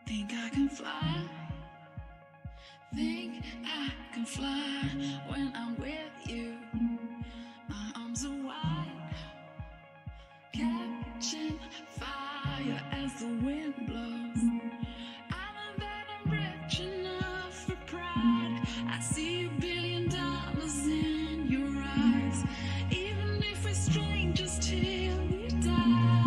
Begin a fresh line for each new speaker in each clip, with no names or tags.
Think I can fly. Think I can fly when I'm with you. My arms are wide, catching fire as the wind blows. I know that I'm rich enough for pride. I see $1 billion in your eyes, even if we're strangers till we die.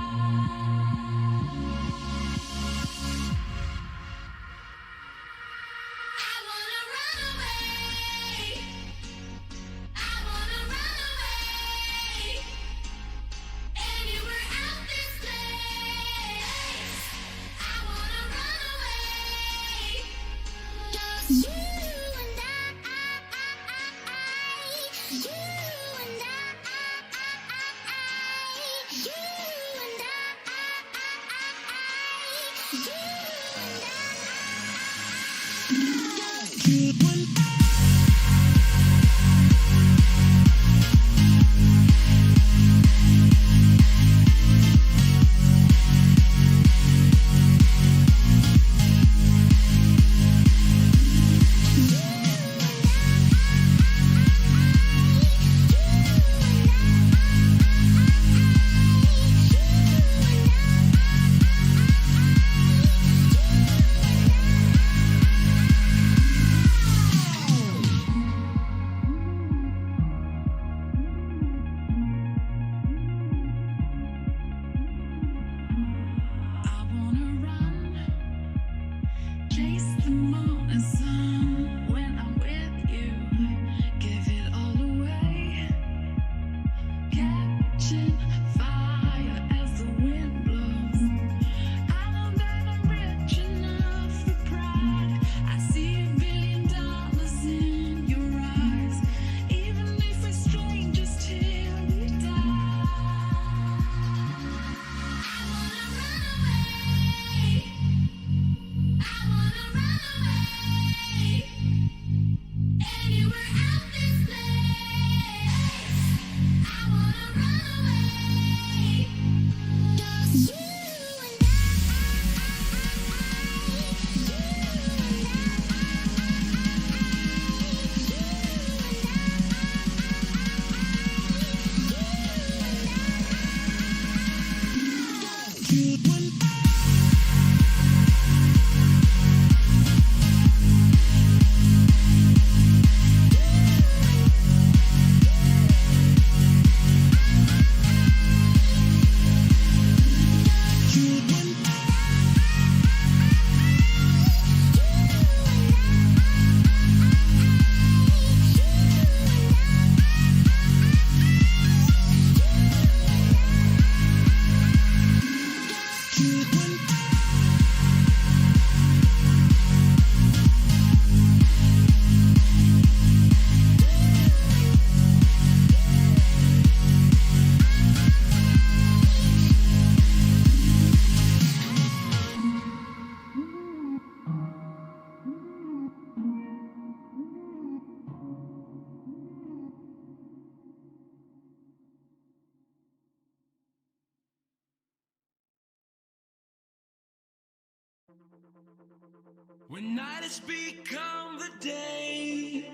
When night has become the
day.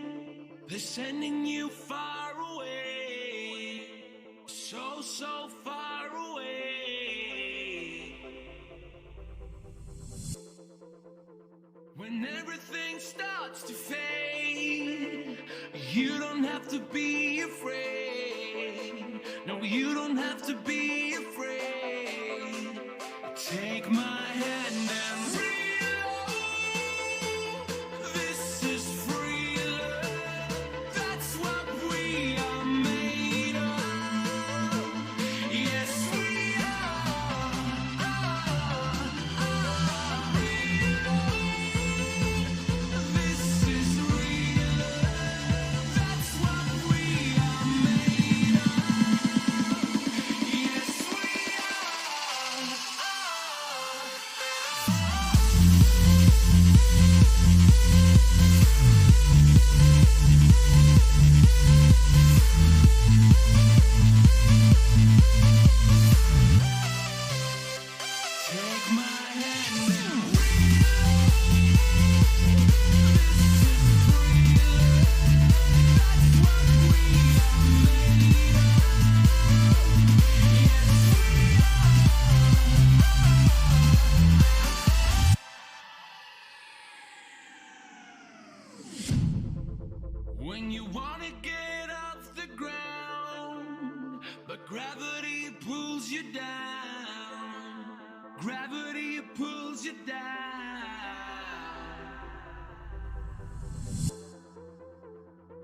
They're sending you far away, so, so far away. When everything starts to fade, you don't have to be afraid. No, you don't have to be afraid. Take my hand and reload. This is free love. That's what we are made of. Yes, we are. This is real love. That's what we are made of. Yes, we are. Take my hand and when you wanna get off the ground, but gravity pulls you down. Gravity pulls you down.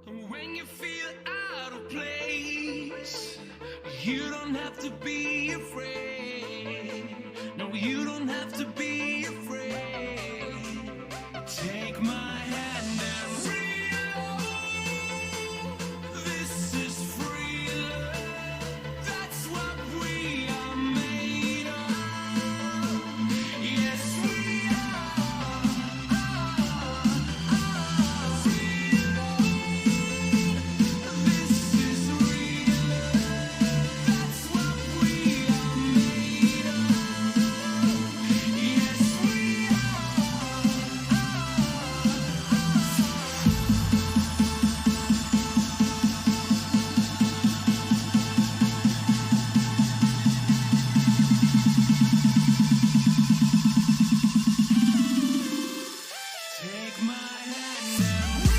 And when you feel out of place, you don't have to be afraid. No, you don't have to be afraid. Take my hand and reload. This is free love. That's what we are made of. Yes, we are. This is real love. That's what we are made of. Yes, we take my hand and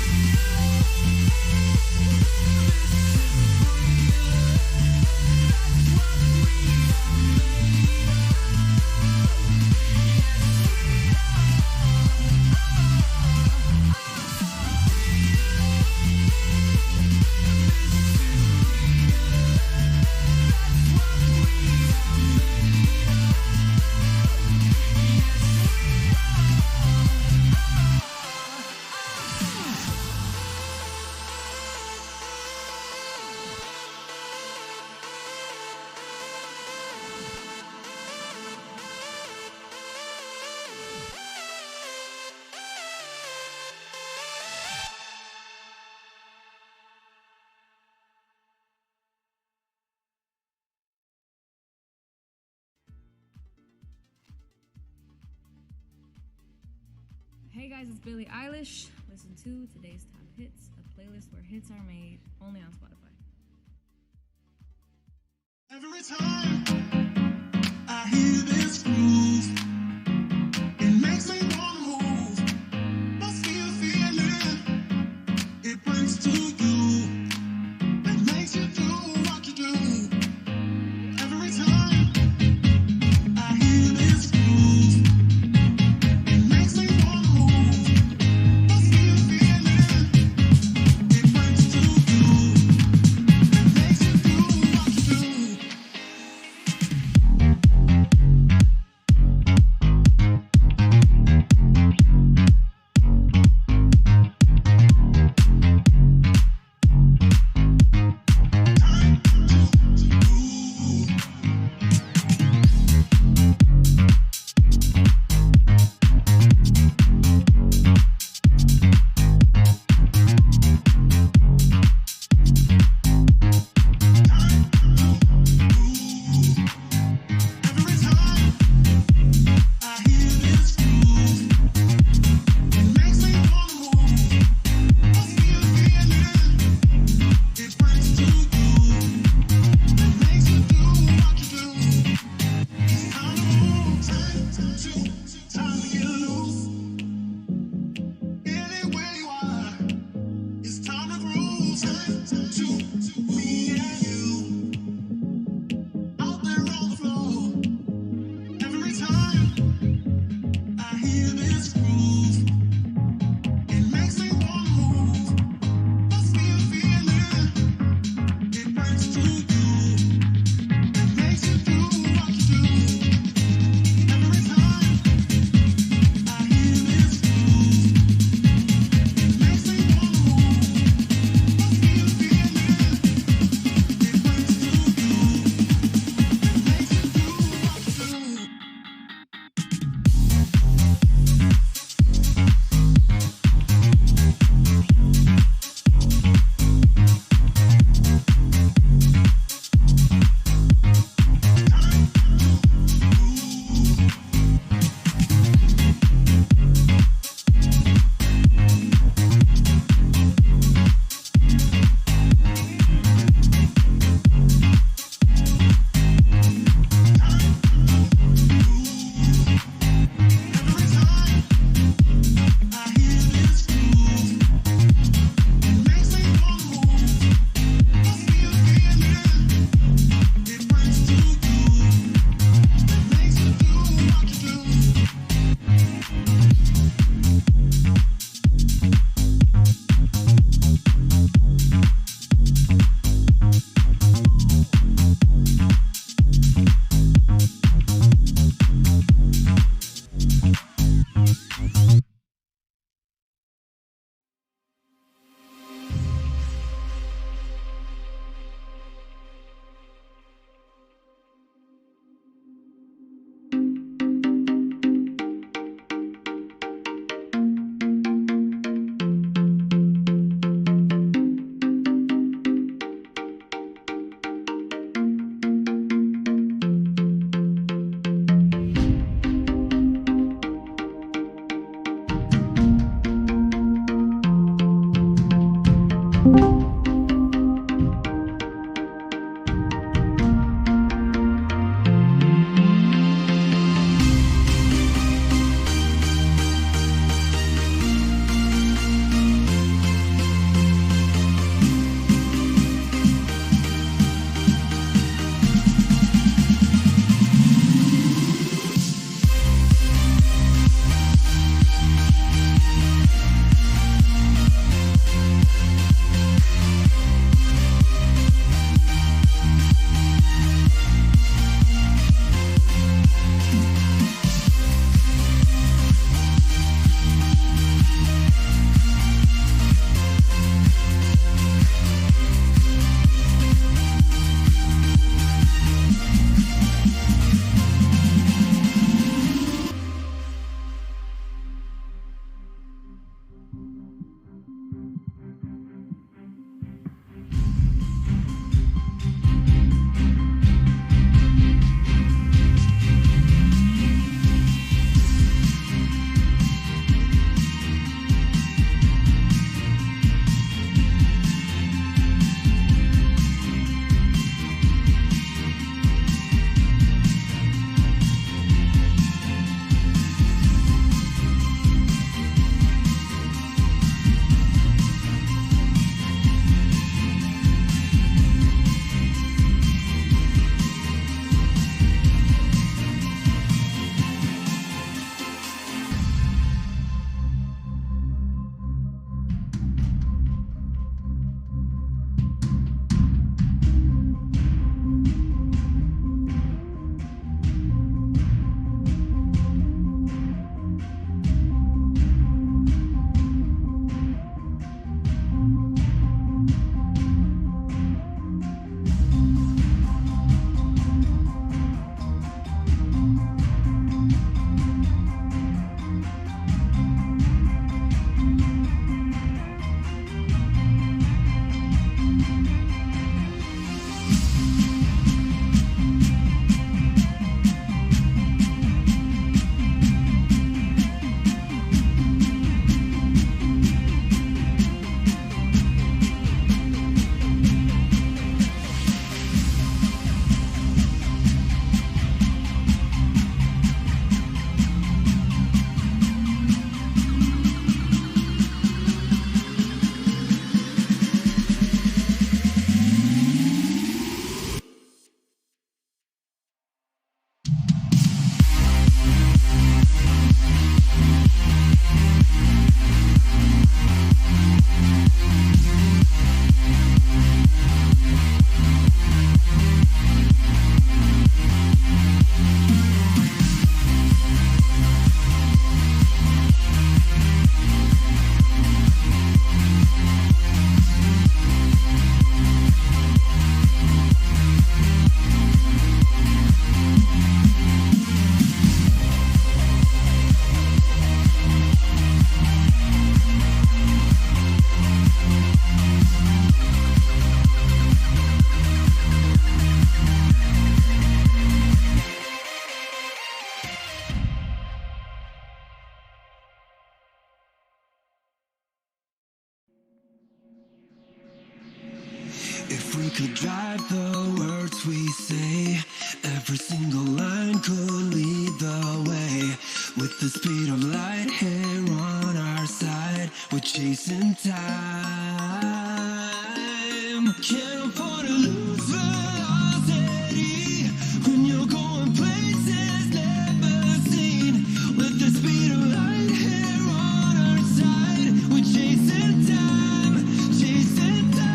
Hey guys, it's Billie Eilish. Listen to today's top hits, a playlist where hits are made only on Spotify.
Every time I hear this groove, it makes me wanna move. Must be a feeling it brings to you that makes you do what you do. Every time I hear this groove, it makes me wanna move. Must be a feeling it brings to you that makes you do what you do.
If we could drive the words we say, every single line could lead the way. With the speed of light here on our side, we're chasing time. Can't afford to lose velocity when you're going places never seen. With the speed of light here on our side, we're chasing time, chasing time.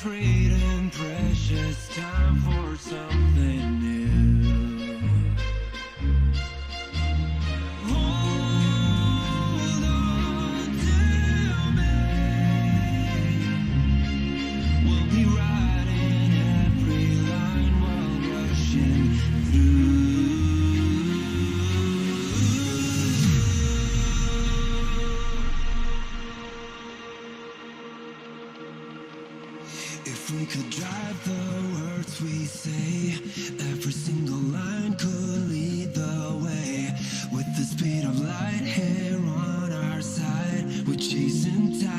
trading precious time for something new. Hold on to me. We'll be writing every line while rushing through. If we could drive the words we say, every single line could lead the way. With the speed of light here on our side, we're chasing time.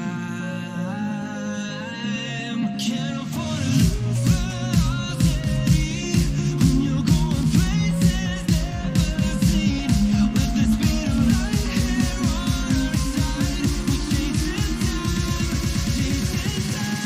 Can't afford to lose velocity when you're going places never seen. With the speed of light here on our side, we're chasing time, chasing time.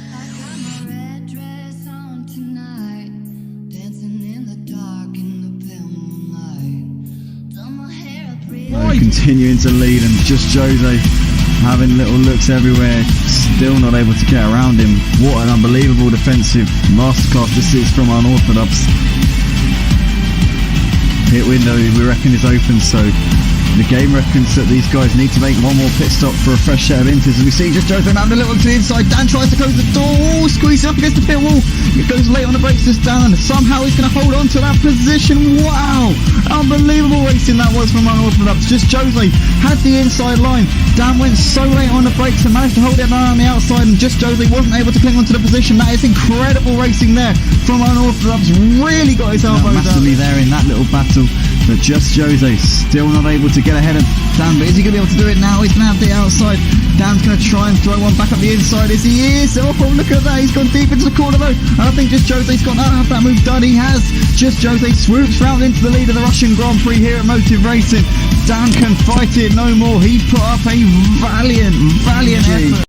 I got my red dress on tonight, dancing in the dark in the pale moonlight. Done my hair up real.
Continuing to lead, and just Jose having little looks everywhere, still not able to get around him. What an unbelievable defensive masterclass this is from Unorthodox. Hit window we reckon is open, so the game reckons that these guys need to make one more pit stop for a fresh set of inters. And we see just Jose having a little to the inside. Dan tries to close the door, squeezing up against the pit wall. It goes late on the brakes this down, and somehow he's going to hold on to that position. Wow, unbelievable racing that was from Unorthodox. Just Jose had the inside line. Dan went so late on the brakes and managed to hold it down on the outside, and just Jose wasn't able to cling onto the position. That is incredible racing there from Unorthodox. Really got his elbows massively there in that little battle, but just Jose still not able to get ahead of Dan. But is he going to be able to do it now? He's going to have the outside. Dan's going to try and throw one back up the inside. Is he is? Oh, look at that. He's gone deep into the corner though. And I think just Jose's got to have that move done. He has. Just Jose swoops round into the lead of the Russian Grand Prix here at Motive Racing. Dan can fight it no more. He put up a valiant effort.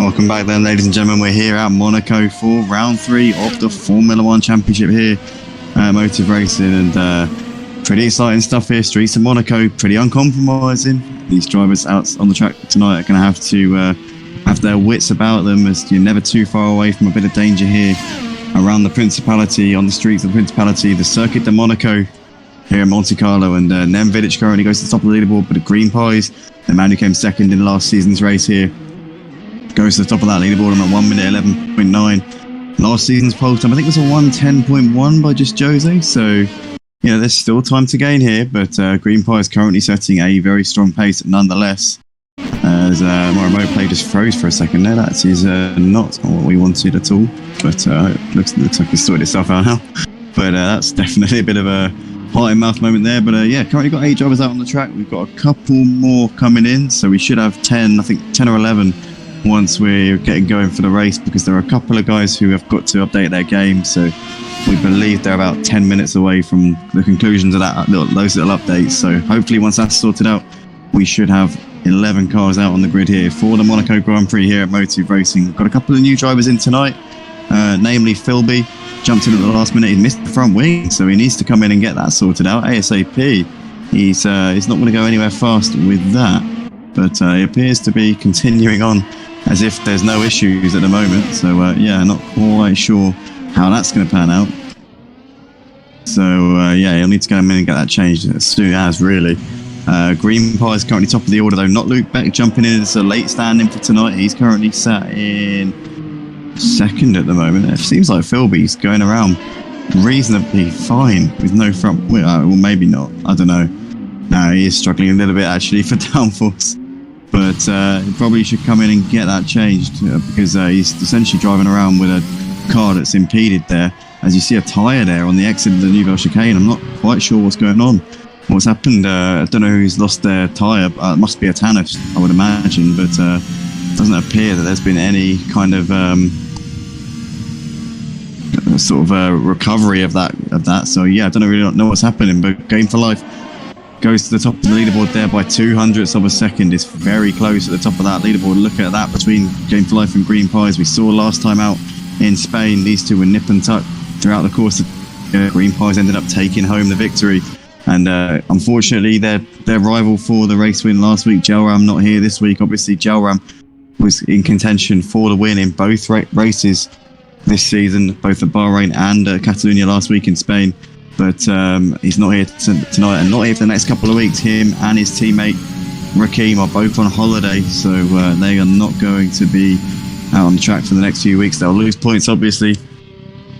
Welcome back then, ladies and gentlemen. We're here at Monaco for round 3 of the Formula 1 Championship here at Motive Racing, and pretty exciting stuff here. Streets of Monaco, pretty uncompromising. These drivers out on the track tonight are going to have to have their wits about them, as you're never too far away from a bit of danger here around the Principality, on the streets of the Principality, the Circuit de Monaco here in Monte Carlo. And Nem Vidic currently goes to the top of the leaderboard, but the Green Pies, the man who came second in last season's race here, goes to the top of that leaderboard on a 1 minute 11.9. Last season's pole time, I think, was a 1:10.1 by just Jose. So, yeah, there's still time to gain here, but Green Pie is currently setting a very strong pace nonetheless. As my remote play just froze for a second there. That is not what we wanted at all, but looks like it's sorted itself out now. But that's definitely a bit of a heart in mouth moment there. But yeah, currently got 8 drivers out on the track. We've got a couple more coming in, so we should have 10, I think 10 or 11 once we're getting going for the race, because there are a couple of guys who have got to update their game. So we believe they're about 10 minutes away from the conclusions of those little updates. So hopefully once that's sorted out, we should have 11 cars out on the grid here for the Monaco Grand Prix here at Motive Racing. Got a couple of new drivers in tonight, namely Philby. Jumped in at the last minute. He missed the front wing, so he needs to come in and get that sorted out ASAP. He's not going to go anywhere fast with that, but he appears to be continuing on as if there's no issues at the moment. So yeah, not quite sure how that's going to pan out. So yeah, he'll need to go in and get that changed as soon as, really. Green Pie is currently top of the order though, not Luke Beck jumping in. It's a late stand-in for tonight. He's currently sat in second at the moment. It seems like Philby's going around reasonably fine with no front wheel. Well, maybe not, I don't know. No, he is struggling a little bit actually for downforce, but he probably should come in and get that changed, because he's essentially driving around with a car that's impeded there. As you see a tyre there on the exit of the Nouvelle Chicane. I'm not quite sure what's going on. What's happened? I don't know who's lost their tyre. It must be a tannoy, I would imagine, but it doesn't appear that there's been any kind of sort of recovery of that. So yeah, I don't really know what's happening. But Game for Life goes to the top of the leaderboard there by 200ths of a second. It's very close at the top of that leaderboard. Look at that between Game for Life and Green Pies. We saw last time out in Spain, these two were nip and tuck throughout the course. Green Pies ended up taking home the victory. And unfortunately, their rival for the race win last week, Gelram, not here this week. Obviously, Gelram was in contention for the win in both races this season, both at Bahrain and Catalonia last week in Spain. But he's not here tonight and not here for the next couple of weeks. Him and his teammate RaKiMaJe are both on holiday, so they are not going to be out on the track for the next few weeks. They'll lose points, obviously,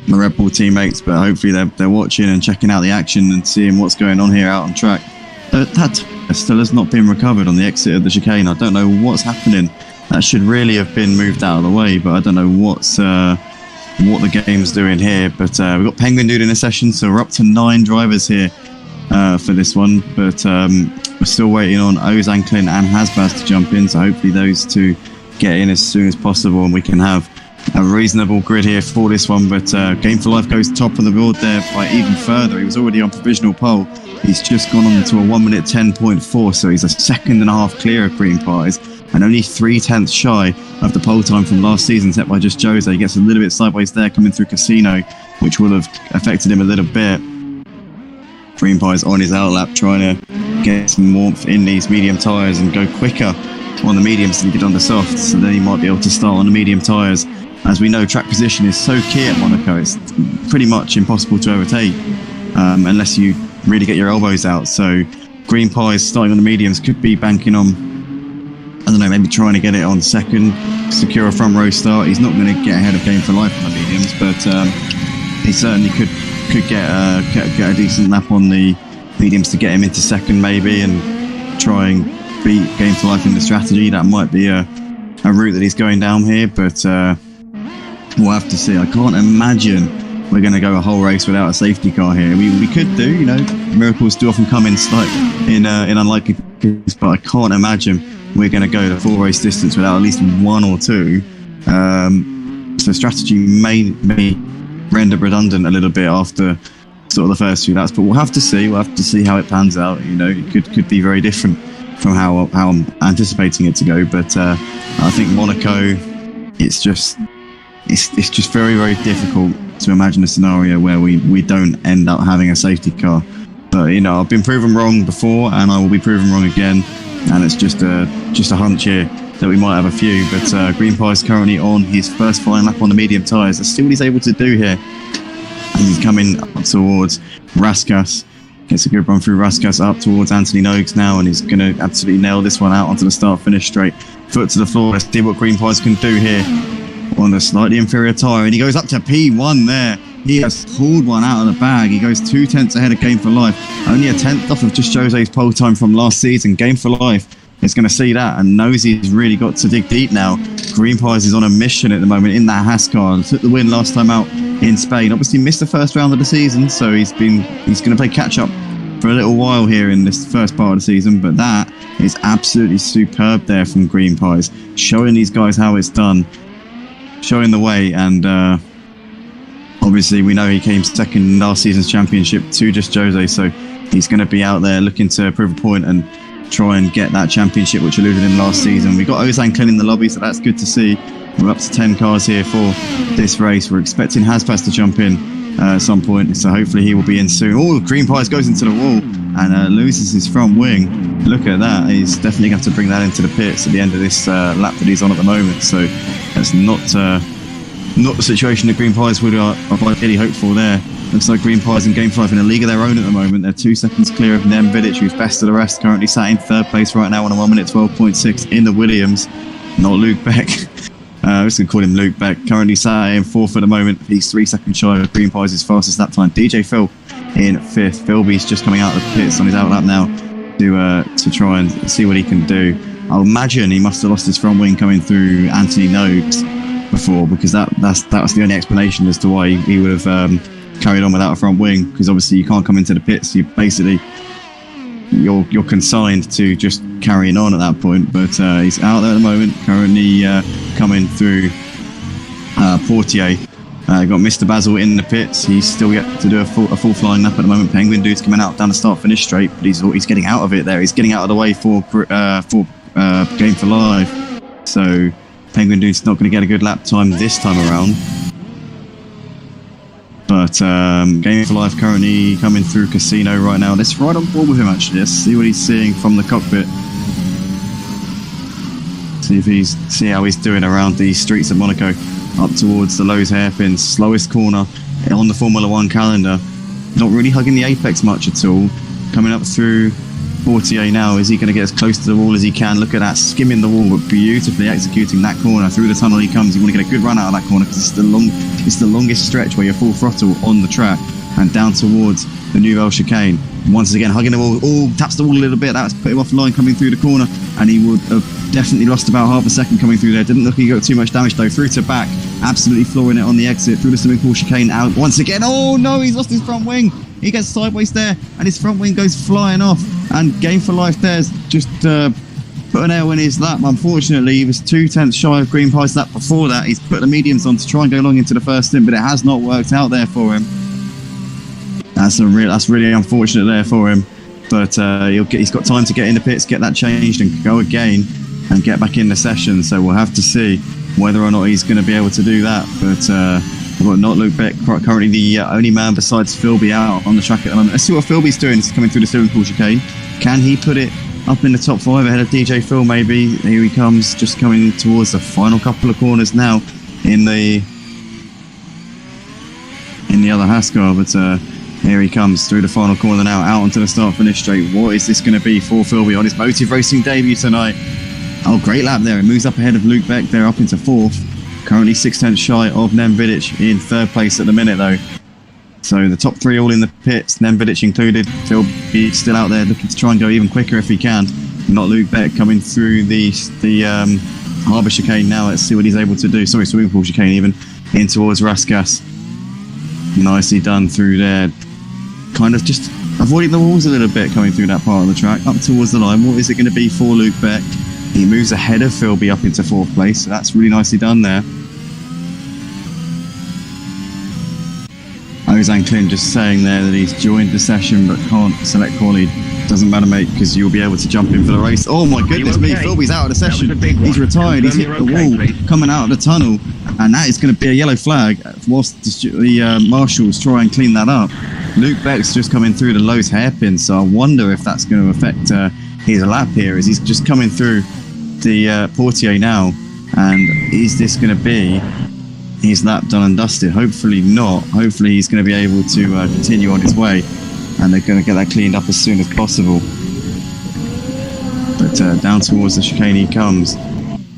my Red Bull teammates, but hopefully they're watching and checking out the action and seeing what's going on here out on track. That still has not been recovered on the exit of the chicane. I don't know what's happening. That should really have been moved out of the way, but I don't know what the game's doing here. But we've got Penguin Dude in a session, so we're up to 9 drivers here for this one. But we're still waiting on Ozan Clint and Hasbaz to jump in, so hopefully those two get in as soon as possible and we can have a reasonable grid here for this one. But Game for Life goes top of the board there by even further. He was already on provisional pole. He's just gone on to a 1 minute 10.4, so he's a second and a half clear of Green Pies and only 3/10 shy of the pole time from last season set by just Jose. He gets a little bit sideways there coming through Casino, which will have affected him a little bit. Green Pies on his outlap trying to get some warmth in these medium tyres and go quicker on the mediums than he did on the softs, so then he might be able to start on the medium tyres. As we know, track position is so key at Monaco. It's pretty much impossible to overtake unless you really get your elbows out. So Green Pies starting on the mediums could be banking on, I don't know, maybe trying to get it on second, secure a front row start. He's not going to get ahead of Game for Life on the mediums, but he certainly could get a decent lap on the mediums to get him into second maybe, and try and beat Game for Life in the strategy. That might be a route that he's going down here, but we'll have to see. I can't imagine we're going to go a whole race without a safety car here. We could do, you know, miracles do often come in in unlikely cases, but I can't imagine we're going to go the full race distance without at least 1 or 2. So strategy may be rendered redundant a little bit after sort of the first few laps, but we'll have to see. We'll have to see how it pans out. You know, it could be very different from how I'm anticipating it to go. But I think Monaco it's just very, very difficult to imagine a scenario where we don't end up having a safety car. But you know, I've been proven wrong before, and I will be proven wrong again. And it's just a hunch here that we might have a few. But RaKiMaJe is currently on his first flying lap on the medium tyres. Let's see what he's able to do here. He's coming up towards Raskas. Gets a good run through Raskas up towards Anthony Noakes now, and he's going to absolutely nail this one out onto the start-finish straight. Foot to the floor. Let's see what RaKiMaJe can do here on the slightly inferior tyre. And he goes up to P1 there. He has pulled one out of the bag. He goes 2 tenths ahead of Game for Life. Only a tenth off of just Jose's pole time from last season. Game for Life is going to see that and knows he's really got to dig deep now. RaKiMaJe is on a mission at the moment in that Haas car. Took the win last time out in Spain. Obviously missed the first round of the season, so he's going to play catch up for a little while here in this first part of the season. But that is absolutely superb there from RaKiMaJe, showing these guys how it's done, showing the way. And obviously we know he came second in last season's championship to just Jose, so he's going to be out there looking to prove a point and try and get that championship which eluded him last season. We got Ozan cleaning the lobby, so that's good to see. We're up to 10 cars here for this race. We're expecting Haspas to jump in at some point, so hopefully he will be in soon. Oh, RaKiMaJe goes into the wall and loses his front wing. Look at that. He's definitely going to have to bring that into the pits at the end of this lap that he's on at the moment, so that's not the situation that RaKiMaJe would have ideally hoped for there. Looks like RaKiMaJe in Game 5 in a league of their own at the moment. They're 2 seconds clear of Nem Vidic, who's best of the rest, currently sat in 3rd place right now on a 1 minute 12.6 in the Williams. Not Luke Beck. I'm just going to call him Luke Beck. Currently sat in 4th at the moment. He's 3 seconds shy of RaKiMaJe's fastest lap time. DJ Phil in 5th. Philby's just coming out of the pits on his out lap now to try and see what he can do. I'll imagine he must have lost his front wing coming through Anthony Noakes before, because that was the only explanation as to why he would have carried on without a front wing, because obviously you can't come into the pits. You're consigned to just carrying on at that point. But he's out there at the moment, currently coming through Portier. Got Mr. Basil in the pits. He's still yet to do a full flying lap at the moment. Penguin Dude's coming out down the start finish straight, but he's getting out of it there. He's getting out of the way for Game for Life. So Penguin Dude's not going to get a good lap time this time around. But Game for Life currently coming through Casino right now. Let's ride on board with him actually. Let's see what he's seeing from the cockpit. See how he's doing around the streets of Monaco, up towards the Lowe's hairpins. Slowest corner on the Formula 1 calendar. Not really hugging the apex much at all. Coming up through Portier now. Is he going to get as close to the wall as he can? Look at that, skimming the wall, but beautifully executing that corner. Through the tunnel he comes. You want to get a good run out of that corner, because it's the longest stretch where you're full throttle on the track, and down towards the Nouvelle chicane. Once again hugging the wall. Oh, taps the wall a little bit. That's put him off the line coming through the corner, and he would have definitely lost about half a second coming through there. Didn't look like he got too much damage though. Through to back, absolutely flooring it on the exit through the swimming pool chicane. Out once again. Oh no, he's lost his front wing. He gets sideways there, and his front wing goes flying off. And Game for Life there's just put an L in his lap. Unfortunately, he was 2 tenths shy of RaKiMaJe's lap before that. He's put the mediums on to try and go long into the first stint, but it has not worked out there for him. That's really unfortunate there for him. But he's got time to get in the pits, get that changed, and go again and get back in the session. So we'll have to see whether or not he's going to be able to do that. But we've got not Luke Beck, currently the only man besides Philby out on the track at the moment. Let's see what Philby's doing. He's coming through the swimming pool chicane. Can he put it up in the top 5 ahead of DJ Phil maybe? Here he comes, just coming towards the final couple of corners now in the other Haas car. But here he comes through the final corner now, out onto the start finish straight. What is this going to be for Philby on his Motive Racing debut tonight? Oh, great lap there. It moves up ahead of Luke Beck there, up into 4th. Currently 6 tenths shy of Nem Vidic in 3rd place at the minute though. So the top 3 all in the pits, Nem Vidic included. Philby still out there looking to try and go even quicker if he can. Not Luke Beck coming through the harbour chicane now. Let's see what he's able to do. Sorry, swimming pool chicane even. In towards Raskas. Nicely done through there. Kind of just avoiding the walls a little bit coming through that part of the track. Up towards the line. What is it going to be for Luke Beck? He moves ahead of Philby up into 4th place. So that's really nicely done there. Ozan Clint just saying there that he's joined the session but can't select quali. Doesn't matter, mate, because you'll be able to jump in for the race. Oh my goodness me, Philby's out of the session. He's retired, he's hit the wall, coming out of the tunnel, and that is going to be a yellow flag whilst the marshals try and clean that up. Luke Beck's just coming through the Lowe's hairpin, so I wonder if that's going to affect his lap here, as he's just coming through the portiere now. And is this going to be his lap done and dusted? Hopefully not. Hopefully he's going to be able to continue on his way, and they're going to get that cleaned up as soon as possible. But down towards the chicane he comes.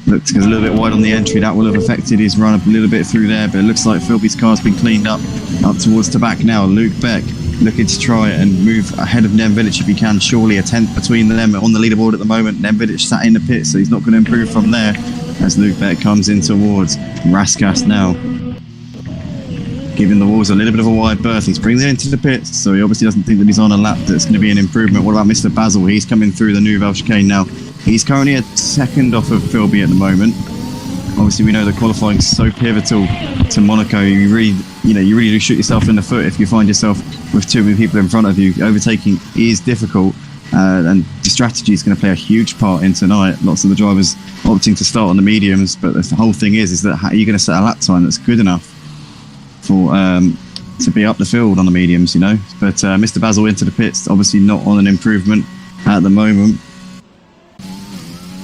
Looks a little bit wide on the entry. That will have affected his run up a little bit through there, but it looks like Philby's car's been cleaned up towards the back now. Luke Beck looking to try and move ahead of Nemvilic if he can. Surely a tenth between them on the leaderboard at the moment. Nemvilic sat in the pit, so he's not going to improve from there as Luke Beck comes in towards Raskas now, giving the walls a little bit of a wide berth. He's bringing it into the pits, so he obviously doesn't think that he's on a lap that's going to be an improvement. What about Mr. Basil? He's coming through the Nouvelle chicane now. He's currently a second off of Philby at the moment. Obviously, we know that qualifying is so pivotal to Monaco. You really do shoot yourself in the foot if you find yourself with too many people in front of you. Overtaking is difficult, and the strategy is going to play a huge part in tonight. Lots of the drivers opting to start on the mediums, but the whole thing is that how are you going to set a lap time that's good enough for to be up the field on the mediums, you know? But Mr. Basil into the pits, obviously not on an improvement at the moment.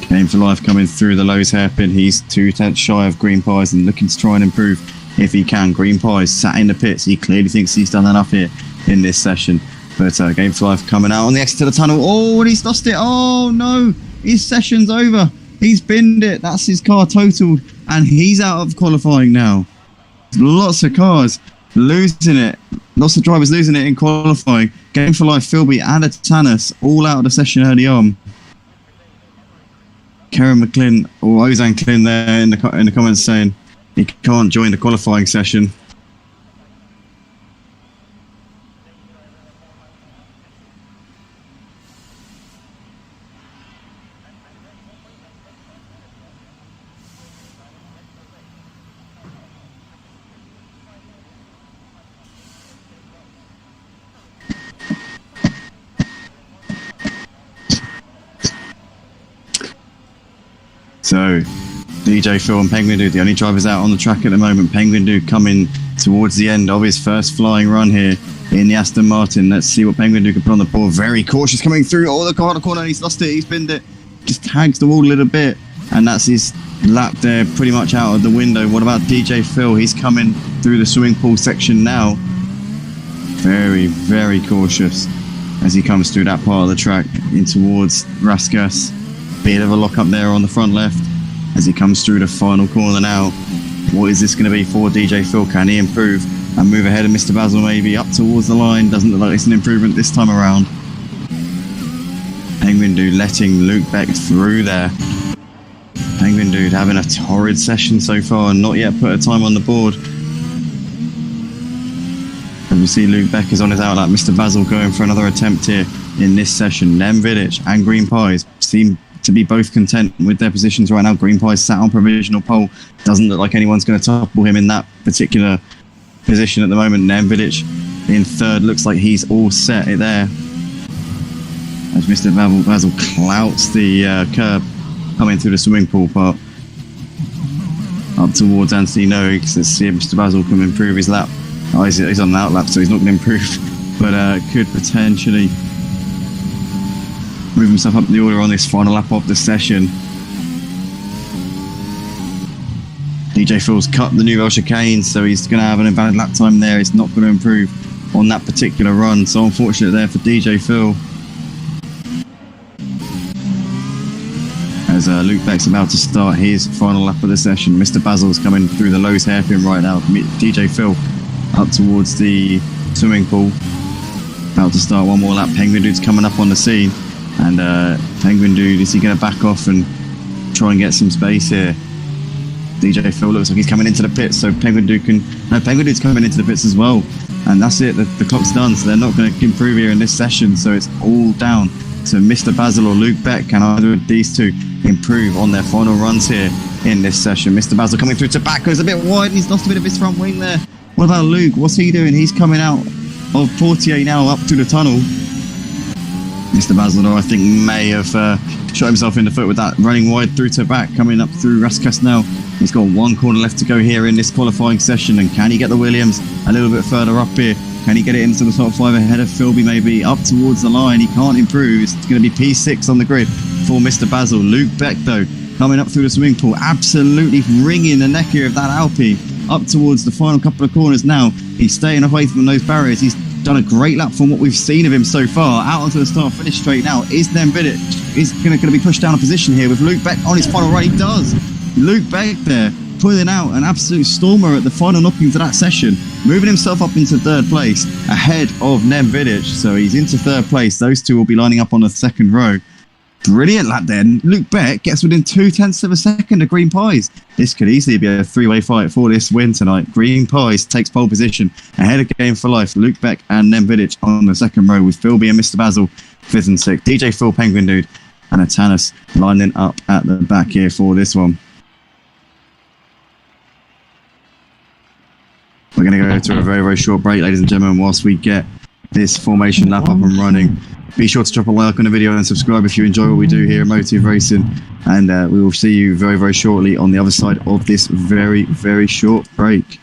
Game for Life coming through the Lowe's hairpin. He's 2/10 shy of Green Pies and looking to try and improve if he can. Green Pies sat in the pits. He clearly thinks he's done enough here in this session. But Game for Life coming out on the exit to the tunnel. Oh, and he's lost it. Oh no, his session's over. He's binned it. That's his car totaled, and he's out of qualifying now. Lots of cars losing it. Lots of drivers losing it in qualifying. Game for Life, Philby and Atanas all out of the session early on. Karen McClin or Ozan Clin there in the comments saying he can't join the qualifying session. So, DJ Phil and Penguin Dude, the only drivers out on the track at the moment. Penguin Dude coming towards the end of his first flying run here in the Aston Martin. Let's see what Penguin Dude can put on the board. Very cautious coming through. Oh, the car on the corner, he's lost it, he's binned it. Just tags the wall a little bit, and that's his lap there, pretty much out of the window. What about DJ Phil? He's coming through the swimming pool section now. Very, very cautious as he comes through that part of the track in towards Raskas. Bit of a lock up there on the front left as he comes through the final corner now. What is this going to be for DJ Phil? Can he improve and move ahead of Mr. Basil maybe up towards the line? Doesn't look like it's an improvement this time around. Penguin Dude letting Luke Beck through there. Penguin Dude having a torrid session so far and not yet put a time on the board. As we see Luke Beck is on his outlap. Mr. Basil going for another attempt here in this session. Nemvilic and Green Pies seem to be both content with their positions right now. Green Pies sat on provisional pole. Doesn't look like anyone's going to topple him in that particular position at the moment. Nemvilic in third. Looks like he's all set it there as Mr. Basil clouts the curb coming through the swimming pool part up towards Anthony Noakes. Let's see if Mr. Basil can improve his lap. Oh, he's on an outlap, so he's not going to improve, but could potentially move himself up the order on this final lap of the session. DJ Phil's cut the Nouvelle chicane, so he's going to have an invalid lap time there. It's not going to improve on that particular run, so unfortunate there for DJ Phil. As Luke Beck's about to start his final lap of the session. Mr. Basil's coming through the Lowe's hairpin right now. DJ Phil up towards the swimming pool, about to start one more lap. Penguin Dude's coming up on the scene, and Penguin Dude, is he going to back off and try and get some space here? DJ Phil looks like he's coming into the pits, so Penguin Dude's coming into the pits as well, and that's it. The clock's done, so they're not going to improve here in this session, so it's all down to Mr. Basil or Luke Beck. Can either of these two improve on their final runs here in this session? Mr. Basil coming through tobacco's a bit wide, and he's lost a bit of his front wing there. What about Luke? What's he doing? He's coming out of 48 now up to the tunnel. Mr. Basil, I think, may have shot himself in the foot with that, running wide through to back, coming up through Raskas now. He's got one corner left to go here in this qualifying session, and can he get the Williams a little bit further up here? Can he get it into the top 5 ahead of Philby, maybe up towards the line? He can't improve. It's going to be P6 on the grid for Mr. Basil. Luke Beck, though, coming up through the swimming pool, absolutely wringing the neck here of that Alpine up towards the final couple of corners now. He's staying away from those barriers. He's done a great lap from what we've seen of him so far. Out onto the start-finish straight now. Is Nemvidic is going to be pushed down a position here with Luke Beck on his final run? He does. Luke Beck there pulling out an absolute stormer at the final knockings of that session, moving himself up into third place ahead of Nemvidic. So he's into third place. Those two will be lining up on the second row. Brilliant lap then. Luke Beck gets within 0.2 of a second of Green Pies. This could easily be a three-way fight for this win tonight. Green Pies takes pole position ahead of Game for Life. Luke Beck and Nemvidic on the second row, with Philby and Mr. Basil 5th and 6th. DJ Phil, Penguin Dude and Atanas lining up at the back here for this one. We're going to go to a very, very short break, ladies and gentlemen, whilst we get this formation lap up and running. Be sure to drop a like on the video and subscribe if you enjoy what we do here at Motive Racing. And we will see you very, very shortly on the other side of this very, very short break.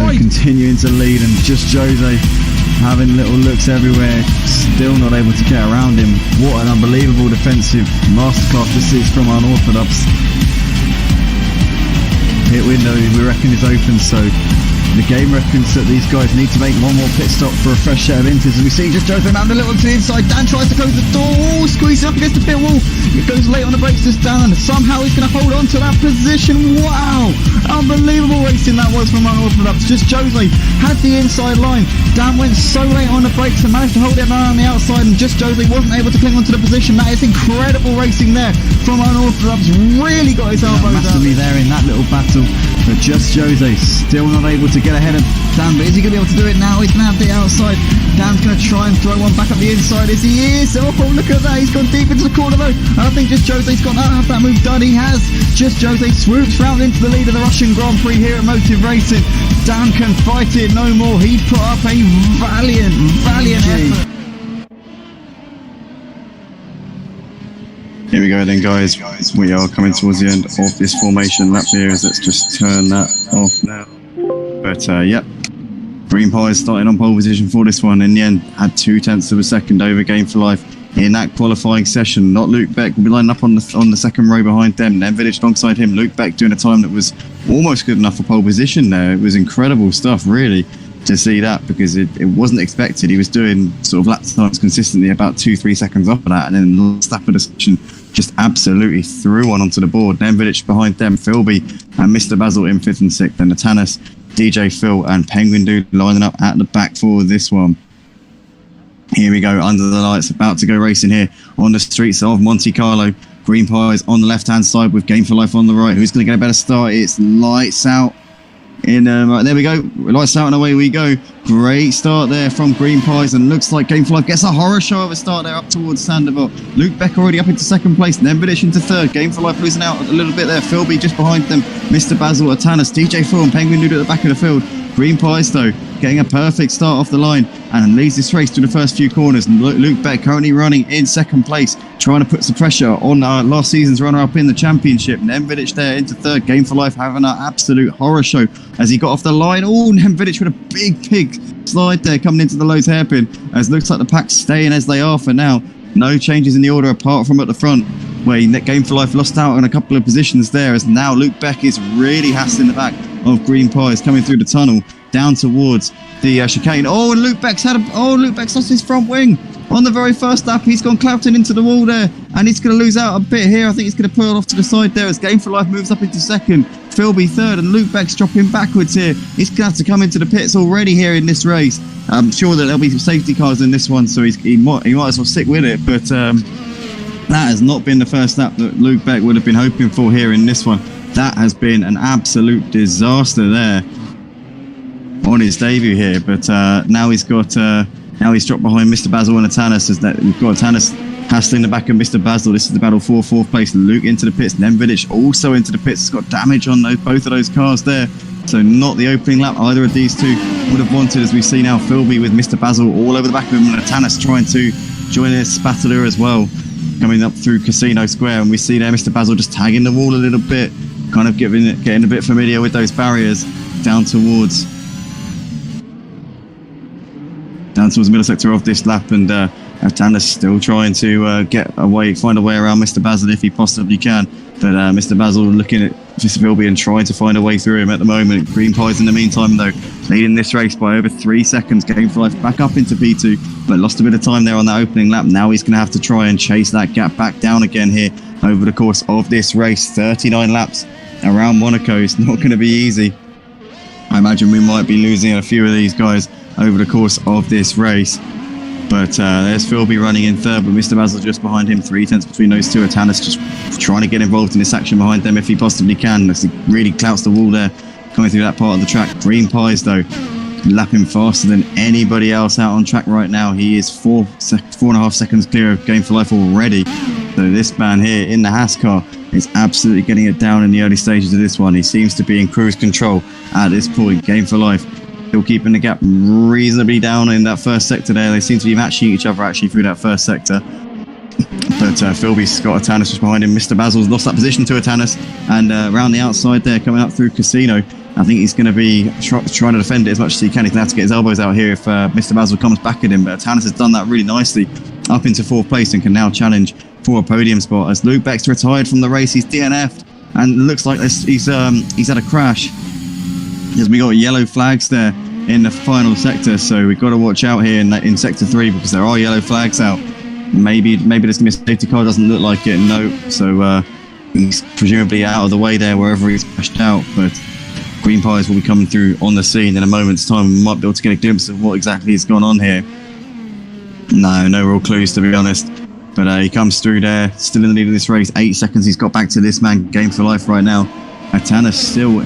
Continuing to lead, and just Jose having little looks everywhere, still not able to get around him. What an unbelievable defensive masterclass this is from Unorthodox. Pit window, we reckon, is open, so the game reckons that these guys need to make one more pit stop for a fresh set of inters. As we see just Jose around a little to the inside. Dan tries to close the door, squeezes up against the pit wall. It goes late on the brakes just Dan, and somehow he's going to hold on to that position. Wow, unbelievable racing that was from Unorthodox. Just Jose had the inside line. Dan went so late on the brakes and managed to hold it down on the outside, and just Jose wasn't able to cling onto the position. That is incredible racing there from Unorthodox. Really got his elbows massively there in that little battle, but just Jose still not able to get ahead of Dan. But is he going to be able to do it now? He's going to have the outside. Dan's going to try and throw one back up the inside. Is he is? Oh, look at that. He's gone deep into the corner though. And I think just Jose's got to have that move done. He has. Just Jose swoops round into the lead of the Russian Grand Prix here at Motive Racing. Dan can fight it no more. He put up a valiant effort. Here we go then, guys. We are coming towards the end of this formation lap here. Let's just turn that off now. But yep, Green Pies starting on pole position for this one. In the end, had 0.2 of a second over Game for Life in that qualifying session. Not Luke Beck will be lining up on the second row behind them. Nemvidic alongside him. Luke Beck doing a time that was almost good enough for pole position there. It was incredible stuff, really, to see that, because it wasn't expected. He was doing sort of lap times consistently about 2-3 seconds off of that, and then the last lap of the session just absolutely threw one onto the board. Nemvidic behind them, Philby and Mr. Basil in 5th and 6th, and Atanas, DJ Phil and Penguin Dude lining up at the back for this one. Here we go, under the lights, about to go racing here on the streets of Monte Carlo. Green Pies on the left-hand side with Game for Life on the right. Who's going to get a better start? It's Lights Out. Right, there we go. Lights Out and away we go. Great start there from Green Pies, and looks like Game for Life gets a horror show of a start there up towards Sandoval. Luke Beck already up into second place, Nemvidic into third. Game for Life losing out a little bit there. Philby just behind them. Mr. Basil, Atanas, DJ Phil and Penguin Dude at the back of the field. Green Pies though getting a perfect start off the line and leads this race through the first few corners. Luke Beck currently running in second place, trying to put some pressure on last season's runner-up in the championship. Nemvidic there into third. Game for Life having an absolute horror show as he got off the line. Oh, Nemvidic with a big slide there coming into the Lowe's hairpin, as looks like the pack's staying as they are for now. No changes in the order apart from at the front, where Game for Life lost out on a couple of positions there, as now Luke Beck is really hassling the back of Green Pies coming through the tunnel down towards the chicane. Oh, and Luke Beck's lost his front wing on the very first lap. He's gone clouting into the wall there, and he's going to lose out a bit here. I think he's going to pull off to the side there as Game for Life moves up into second. Philby third, and Luke Beck's dropping backwards here. He's going to have to come into the pits already here in this race. I'm sure that there'll be some safety cars in this one, so he might as well stick with it. But that has not been the first lap that Luke Beck would have been hoping for here in this one. That has been an absolute disaster there on his debut here. But now he's dropped behind Mr. Basil and Atanas, as that we've got Atanas hassling the back of Mr. Basil. This is the battle for fourth place. Luke into the pits. Nemvidic also into the pits. It's got damage on both of those cars there. So not the opening lap either of these two would have wanted, as we see now Philby with Mr. Basil all over the back of him, and Atanas trying to join a spatula as well, coming up through Casino Square. And we see there Mr. Basil just tagging the wall a little bit, kind of getting a bit familiar with those barriers down towards the middle sector of this lap. And Atanas still trying to find a way around Mr. Basil if he possibly can. But Mr. Basil looking at Philby and trying to find a way through him at the moment. Green Pies in the meantime though leading this race by over 3 seconds. Game for Life back up into P2, but lost a bit of time there on that opening lap. Now he's going to have to try and chase that gap back down again here over the course of this race. 39 laps around Monaco. It's not going to be easy. I imagine we might be losing a few of these guys over the course of this race. But there's Philby running in third, but Mr. Basil just behind him, 3 tenths between those two. Atanas just trying to get involved in this action behind them if he possibly can. He really clouts the wall there, coming through that part of the track. Green Pies, though, lapping faster than anybody else out on track right now. He is 4.5 seconds clear of Game for Life already. So this man here in the Haas car is absolutely getting it down in the early stages of this one. He seems to be in cruise control at this point. Game for Life still keeping the gap reasonably down in that first sector there. They seem to be matching each other actually through that first sector. But Philby's got Atanas just behind him. Mr. Basil's lost that position to Atanas, and around the outside there, coming up through Casino, I think he's going to be trying to defend it as much as he can. He's going to have to get his elbows out here if Mr. Basil comes back at him. But Atanas has done that really nicely up into fourth place and can now challenge for a podium spot. As Luke Beck's retired from the race, he's DNF'd, and it looks like he's had a crash. As we got yellow flags there in the final sector, so we've got to watch out here in sector 3, because there are yellow flags out. Maybe there's going to be a safety car. Doesn't look like it, no. So he's presumably out of the way there wherever he's crashed out. But Green Pies will be coming through on the scene in a moment's time. We might be able to get a glimpse of what exactly has gone on here. No real clues, to be honest. But he comes through there, still in the lead of this race. 8 seconds he's got back to this man, Game for Life right now. Atanas still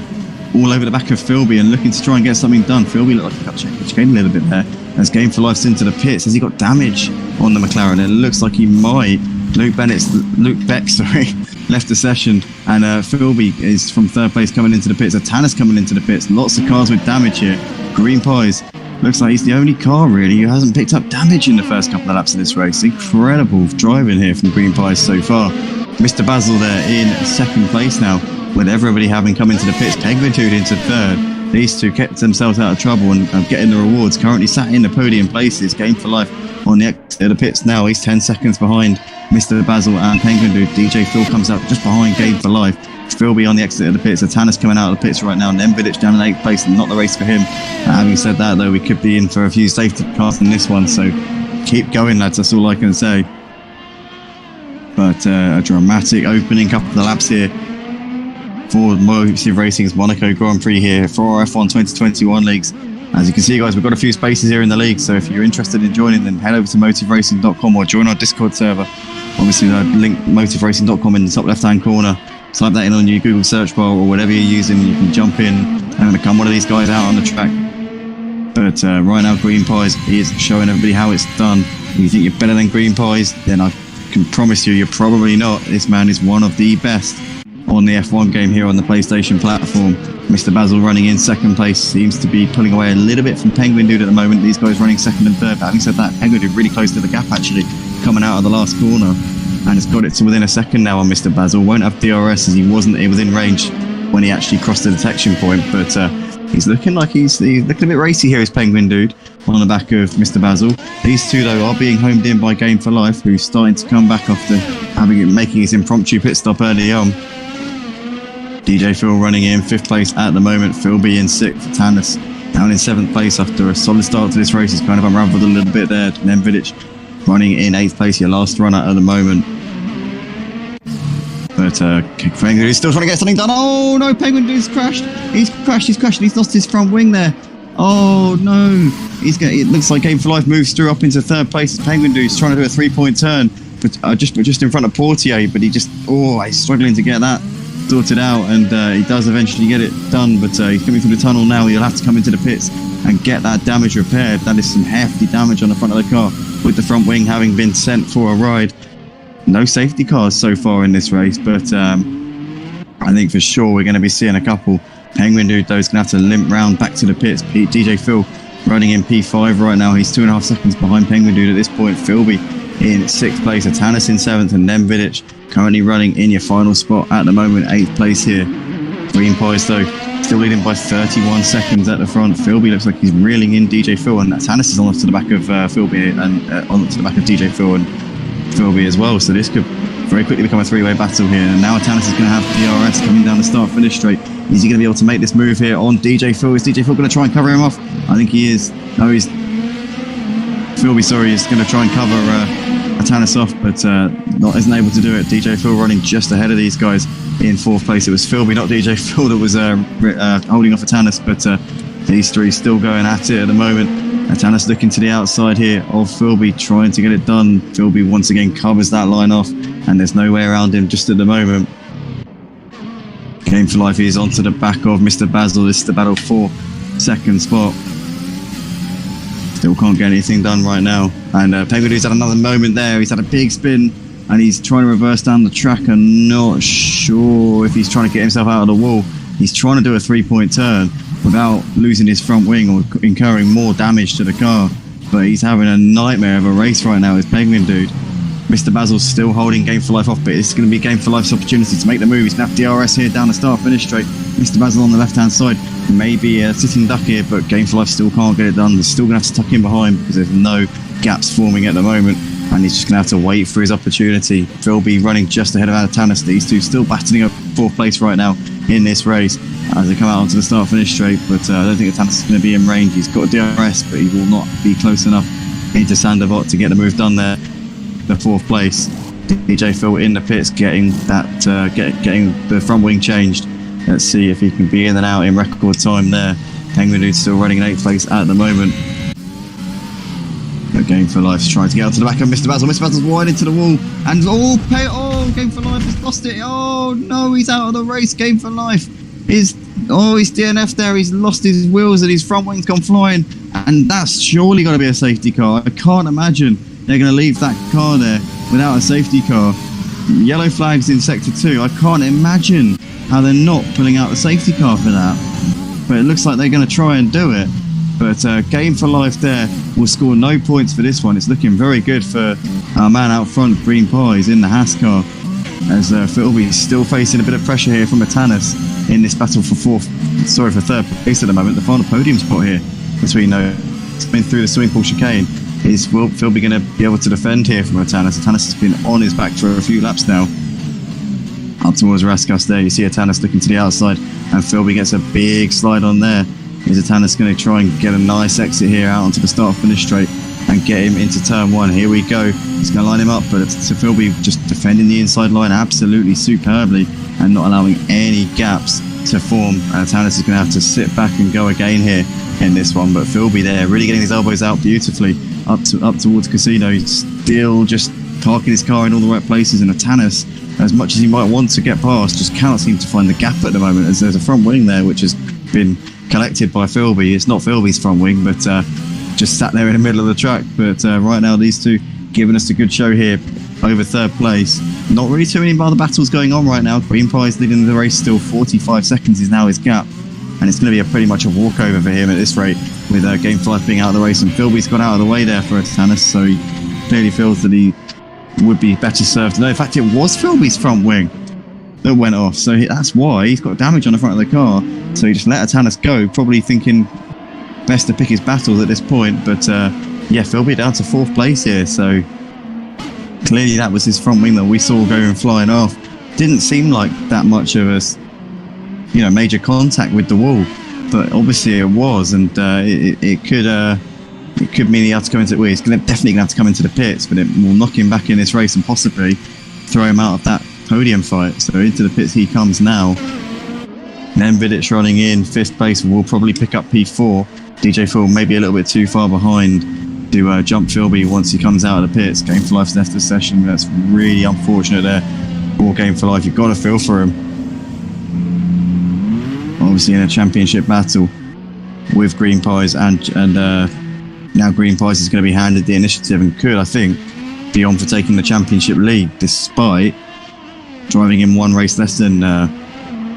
all over the back of Philby and looking to try and get something done. Philby looked like he got checked a little bit there as Game for Life's into the pits. Has he got damage on the McLaren? It looks like he might. Luke Beck, left the session, and Philby is from third place coming into the pits. Atanas coming into the pits. Lots of cars with damage here. Green Pies looks like he's the only car really who hasn't picked up damage in the first couple of laps of this race. Incredible driving here from Green Pies so far. Mr. Basil there in second place now, with everybody having come into the pits. Penguin into third. These two kept themselves out of trouble and getting the rewards. Currently sat in the podium places. Game for Life on the exit of the pits now. He's 10 seconds behind Mr. Basil and Penguin Dude. DJ Phil comes out just behind Game for Life. Philby on the exit of the pits. Atanas coming out of the pits right now. Nemvidic down in 8th place, and not the race for him. Having said that, though, we could be in for a few safety cars in this one. So keep going, lads. That's all I can say. But a dramatic opening couple of laps here for Motive Racing's Monaco Grand Prix here for our F1 2021 leagues. As you can see, guys, we've got a few spaces here in the league, so if you're interested in joining, then head over to motiveracing.com or join our Discord server Obviously, link motiveracing.com in the top left-hand corner. Type that in on your Google search bar or whatever you're using. You can jump in and become one of these guys out on the track. But right now, Green Pies is showing everybody how it's done. If you think you're better than Green Pies, then I can promise you're probably not. This man is one of the best on the F1 game here on the PlayStation platform. Mr. Basil running in second place, seems to be pulling away a little bit from Penguin Dude at the moment. These guys running second and third. But having said that, Penguin Dude really close to the gap actually, coming out of the last corner, and it's got it to within a second now on Mr. Basil. Won't have DRS as he wasn't within range when he actually crossed the detection point, but he's looking like he's looking a bit racy here, is Penguin Dude on the back of Mr. Basil. These two though are being homed in by Game for Life, who's starting to come back after making his impromptu pit stop early on. DJ Phil running in 5th place at the moment. Philby in 6th. Tannis down in 7th place after a solid start to this race. He's kind of unraveled a little bit there. And then Vidic running in 8th place, your last runner at the moment. But Penguin Dude's still trying to get something done. Oh no, Penguin Dude's crashed. He's crashed. He's lost his front wing there. Oh no. It looks like Game for Life moves through up into 3rd place. Penguin Dude's trying to do a 3-point turn, but just in front of Portier. But he's struggling to get that sorted out, and he does eventually get it done, but he's coming through the tunnel now. He'll have to come into the pits and get that damage repaired. That is some hefty damage on the front of the car, with the front wing having been sent for a ride. No safety cars so far in this race, but I think for sure we're going to be seeing a couple. Penguin Dude though is going to have to limp round back to the pits. DJ Phil running in P5 right now. He's 2.5 seconds behind Penguin Dude at this point. Philby in 6th place, Atanas in 7th, and then Vidic currently running in your final spot at the moment, 8th place here. Green Pies though still leading by 31 seconds at the front. Philby looks like he's reeling in DJ Phil, and Atanas is on to the back of Philby and on to the back of DJ Phil and Philby as well. So this could very quickly become a 3-way battle here. And now Atanas is going to have DRS coming down the start-finish straight. Is he going to be able to make this move here on DJ Phil? Is DJ Phil going to try and cover him off? I think he is. No, he's Philby, sorry, is going to try and cover Atanas off, but isn't able to do it. DJ Phil running just ahead of these guys in 4th place. It was Philby, not DJ Phil, that was holding off Atanas, but these three still going at it at the moment. Atanas looking to the outside here of Philby, trying to get it done. Philby once again covers that line off, and there's no way around him just at the moment. Game for Life is onto the back of Mr. Basil. This is the battle for 2nd spot. Still can't get anything done right now. And Penguin Dude's had another moment there. He's had a big spin and he's trying to reverse down the track. I'm not sure if he's trying to get himself out of the wall. He's trying to do a 3-point turn without losing his front wing or incurring more damage to the car. But he's having a nightmare of a race right now, is Penguin Dude. Mr. Basil's still holding Game for Life off, but this is going to be Game for Life's opportunity to make the move. He's going to have DRS here down the start-finish straight. Mr. Basil on the left-hand side, maybe a sitting duck here, but Game for Life still can't get it done. He's still going to have to tuck in behind because there's no gaps forming at the moment, and he's just going to have to wait for his opportunity. Philby running just ahead of Atanas. These two still battling up 4th place right now in this race as they come out onto the start-finish straight, but I don't think Atanas is going to be in range. He's got a DRS, but he will not be close enough into Sandavot to get the move done there. The 4th place, DJ Phil in the pits, getting that getting the front wing changed. Let's see if he can be in and out in record time there. Penguin Dude's still running in 8th place at the moment. But Game for Life's trying to get out to the back of Mr. Basil. Mr. Basil's wide into the wall, and Game for Life has lost it. Oh no, he's out of the race. Game for Life he's DNF'd there. He's lost his wheels and his front wing's gone flying, and that's surely got to be a safety car. I can't imagine they're going to leave that car there without a safety car. Yellow flags in Sector 2. I can't imagine how they're not pulling out the safety car for that. But it looks like they're going to try and do it. But Game for Life there will score no points for this one. It's looking very good for our man out front, Green Pies, in the Haas car. As Philby's still facing a bit of pressure here from Atanas in this battle for 3rd place at the moment. The final podium spot here between through the swimming pool chicane. Is Philby going to be able to defend here from Atanas? Atanas has been on his back for a few laps now. Up towards Raskas there, you see Atanas looking to the outside, and Philby gets a big slide on there. Is Atanas going to try and get a nice exit here out onto the start-finish straight and get him into turn 1? Here we go. He's going to line him up, but Philby just defending the inside line absolutely superbly and not allowing any gaps to form. And Atanas is going to have to sit back and go again here in this one, but Philby there really getting his elbows out beautifully up towards Casino. He's still just parking his car in all the right places, and Atanas, as much as he might want to get past, just cannot seem to find the gap at the moment, as there's a front wing there which has been collected by Philby. It's not Philby's front wing, but just sat there in the middle of the track. But right now these two giving us a good show here over third place. Not really too many other battles going on right now. Green Pie's leading the race still. 45 seconds is now his gap, and it's going to be pretty much a walkover for him at this rate, with Game 5 being out of the race, and Philby's got out of the way there for Atanas, so he clearly feels that he would be better served. No, in fact, it was Philby's front wing that went off, so that's why he's got damage on the front of the car. So he just let Atanas go, probably thinking best to pick his battles at this point. But yeah, Philby down to 4th place here, so clearly that was his front wing that we saw going flying off. Didn't seem like that much of a, major contact with the wall, but obviously it was, and it could mean he had to come into. Well, he's definitely going to have to come into the pits, but it will knock him back in this race and possibly throw him out of that podium fight. So into the pits he comes now. Then Vidic running in 5th place will probably pick up P4. DJ Phil maybe a little bit too far behind to jump Philby once he comes out of the pits. Game for Life's left the session. That's really unfortunate there for Game for Life. You've got to feel for him. Obviously in a championship battle with Green Pies, and now Green Pies is going to be handed the initiative and could, I think, be on for taking the championship lead, despite driving in one race less than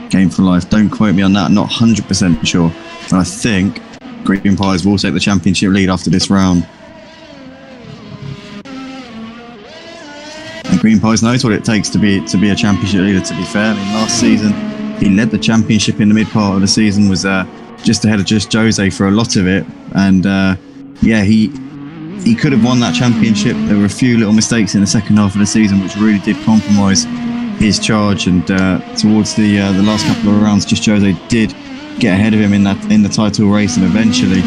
Game for Life. Don't quote me on that, I'm not 100% sure, but I think Green Pies will take the championship lead after this round. And Green Pies knows what it takes to be a championship leader, to be fair. I mean, last season he led the championship in the mid part of the season, was just ahead of just Jose for a lot of it, and yeah, he could have won that championship. There were a few little mistakes in the second half of the season which really did compromise his charge, and towards the last couple of rounds, just Jose did get ahead of him in the title race, and eventually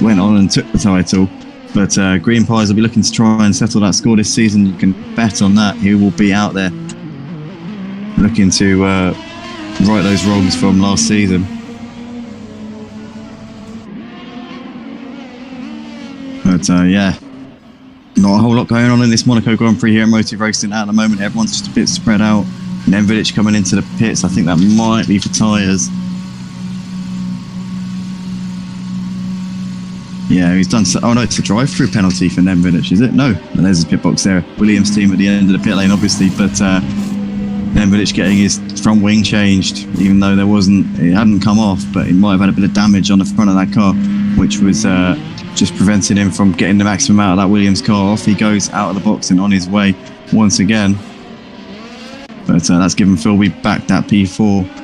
went on and took the title. But Green Pies will be looking to try and settle that score this season. You can bet on that. He will be out there looking to right those wrongs from last season. But yeah, not a whole lot going on in this Monaco Grand Prix here at Motive Racing at the moment. Everyone's just a bit spread out. And then Vidic coming into the pits. I think that might be for tyres. Yeah, he's done. Oh no, it's a drive-through penalty for Vidic, is it? No, and there's his pit box there. Williams team at the end of the pit lane, obviously, but Vidic getting his front wing changed, even though it hadn't come off, but it might have had a bit of damage on the front of that car, which was just preventing him from getting the maximum out of that Williams car. Off he goes out of the box and on his way once again. But that's given Philby back that P4.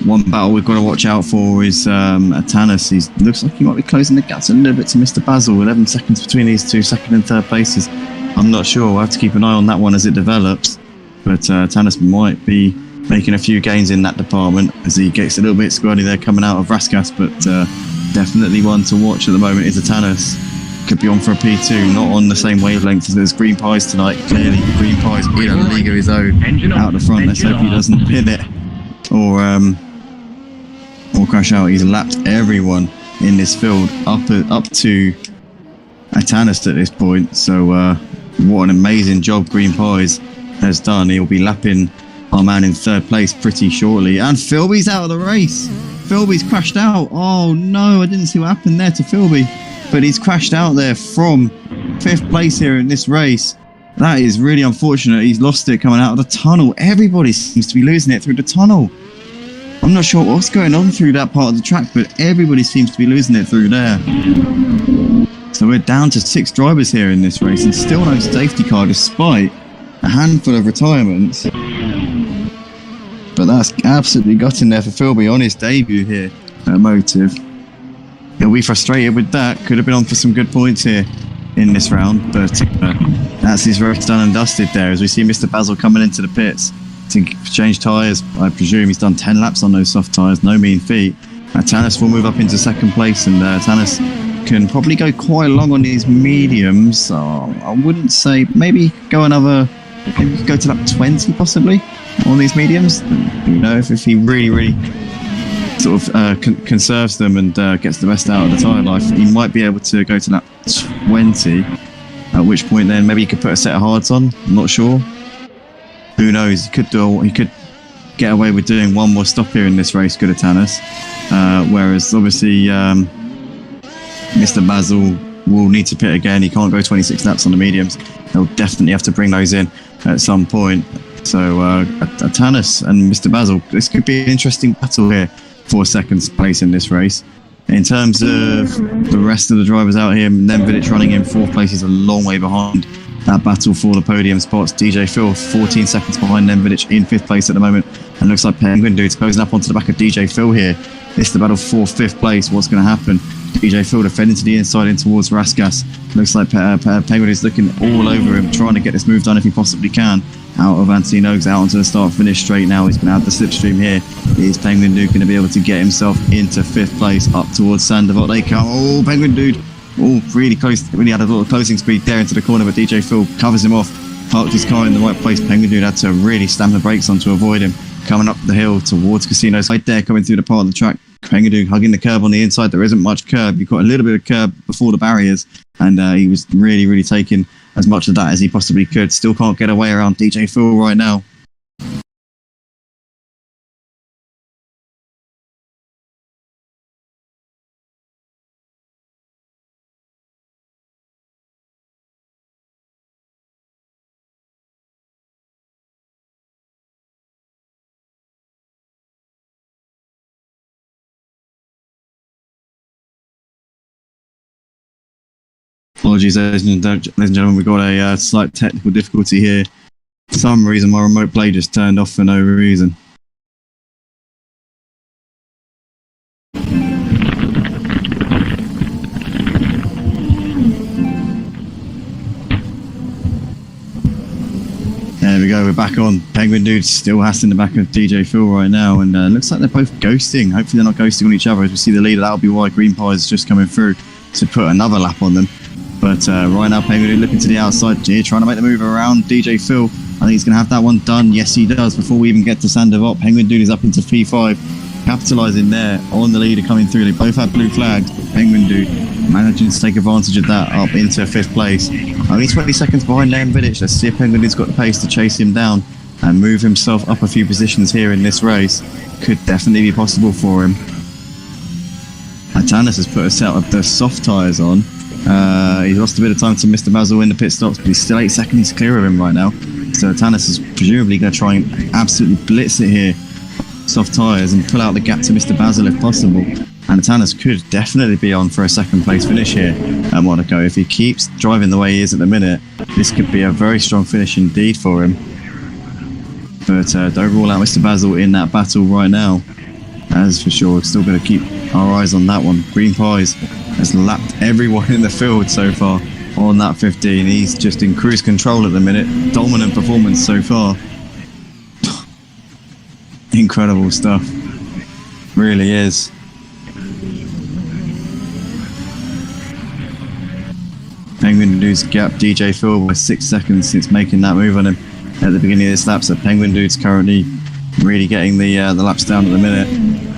One battle we've got to watch out for is Atanas. He looks like he might be closing the gaps a little bit to Mr. Basil. 11 seconds between these two, 2nd and 3rd places. I'm not sure. We'll have to keep an eye on that one as it develops. But Atanas might be making a few gains in that department as he gets a little bit squirty there coming out of Raskas. But definitely one to watch at the moment is Atanas. Could be on for a P2, not on the same wavelength as Green Pies tonight. Clearly, Green Pies in a league of his own out the front. Let's hope he doesn't pin it or crash out. He's lapped everyone in this field up to Atanas at this point. So what an amazing job Green Pies has done. He'll be lapping our man in 3rd place pretty shortly. And Philby's out of the race. Philby's crashed out. Oh no, I didn't see what happened there to Philby, but he's crashed out there from 5th place here in this race. That is really unfortunate. He's lost it coming out of the tunnel. Everybody seems to be losing it through the tunnel. I'm not sure what's going on through that part of the track, but everybody seems to be losing it through there. So we're down to 6 drivers here in this race, and still no safety car despite a handful of retirements. But that's absolutely got in there for Philby on his debut here at Motive. He'll be frustrated with that. Could have been on for some good points here in this round, but that's his race done and dusted there, as we see Mr. Basil coming into the pits to change tyres. I presume he's done 10 laps on those soft tyres, no mean feat. Atanas will move up into 2nd place, and Atanas can probably go quite long on these mediums. So I wouldn't say, maybe go go to lap 20 possibly on these mediums. You know, if he really sort of conserves them and gets the best out of the tyre life, he might be able to go to lap 20, at which point then maybe he could put a set of hards on. I'm not sure. Who knows? He could get away with doing one more stop here in this race, good at Tannis. Whereas obviously Mr. Basil will need to pit again. He can't go 26 laps on the mediums. They'll definitely have to bring those in at some point. So Tannis and Mr. Basil, this could be an interesting battle here for second place in this race. In terms of the rest of the drivers out here, Nemvedic running in 4th place is a long way behind that battle for the podium spots. DJ Phil 14 seconds behind Nemvedic in 5th place at the moment, and looks like Penguin Dude's closing up onto the back of DJ Phil here. This is the battle for 5th place. What's going to happen? DJ Phil defending to the inside in towards Raskas. Looks like Penguin is looking all over him, trying to get this move done if he possibly can. Out of Anthony Noakes, out onto the start-finish straight now. He's going to have the slipstream here. Is Penguin Dude going to be able to get himself into 5th place up towards Sandoval? They come. Oh, Penguin Dude. Oh, really close. Really had a little closing speed there into the corner, but DJ Phil covers him off. Parked his car in the right place. Penguin Dude had to really slam the brakes on to avoid him. Coming up the hill towards Casinos. Right there, coming through the part of the track. Penguin Dude hugging the curb on the inside. There isn't much curb. You've got a little bit of curb before the barriers, and he was really taking as much of that as he possibly could. Still can't get away around DJ Phil right now. Apologies, ladies and gentlemen, we've got a slight technical difficulty here. For some reason, my remote play just turned off for no reason. There we go, we're back on. Penguin Dude still hassling the back of DJ Phil right now, and looks like they're both ghosting. Hopefully they're not ghosting on each other. As we see the leader, that'll be why Green Pie is just coming through to put another lap on them. But right now, Penguin Dude looking to the outside here, trying to make the move around DJ Phil. I think he's going to have that one done. Yes, he does. Before we even get to Sandoval, Penguin Dude is up into P5, capitalising there on the leader coming through. They both have blue flags. Penguin Dude managing to take advantage of that up into 5th place. Only 20 seconds behind Nemvedic. Let's see if Penguin Dude's got the pace to chase him down and move himself up a few positions here in this race. Could definitely be possible for him. Atanas has put a set of the soft tyres on. He's lost a bit of time to Mr. Basil in the pit stops, but he's still 8 seconds clear of him right now. So Atanas is presumably going to try and absolutely blitz it here. Soft tyres and pull out the gap to Mr. Basil if possible. And Atanas could definitely be on for a 2nd place finish here at Monaco. If he keeps driving the way he is at the minute, this could be a very strong finish indeed for him. But don't rule out Mr. Basil in that battle right now. As for sure, we're still going to keep our eyes on that one. Green Pies has lapped everyone in the field so far on that 15. He's just in cruise control at the minute. Dominant performance so far. Incredible stuff. Really is. Penguin Dude's gapped DJ Phil by 6 seconds since making that move on him at the beginning of this lap. So Penguin Dude's currently really getting the laps down at the minute.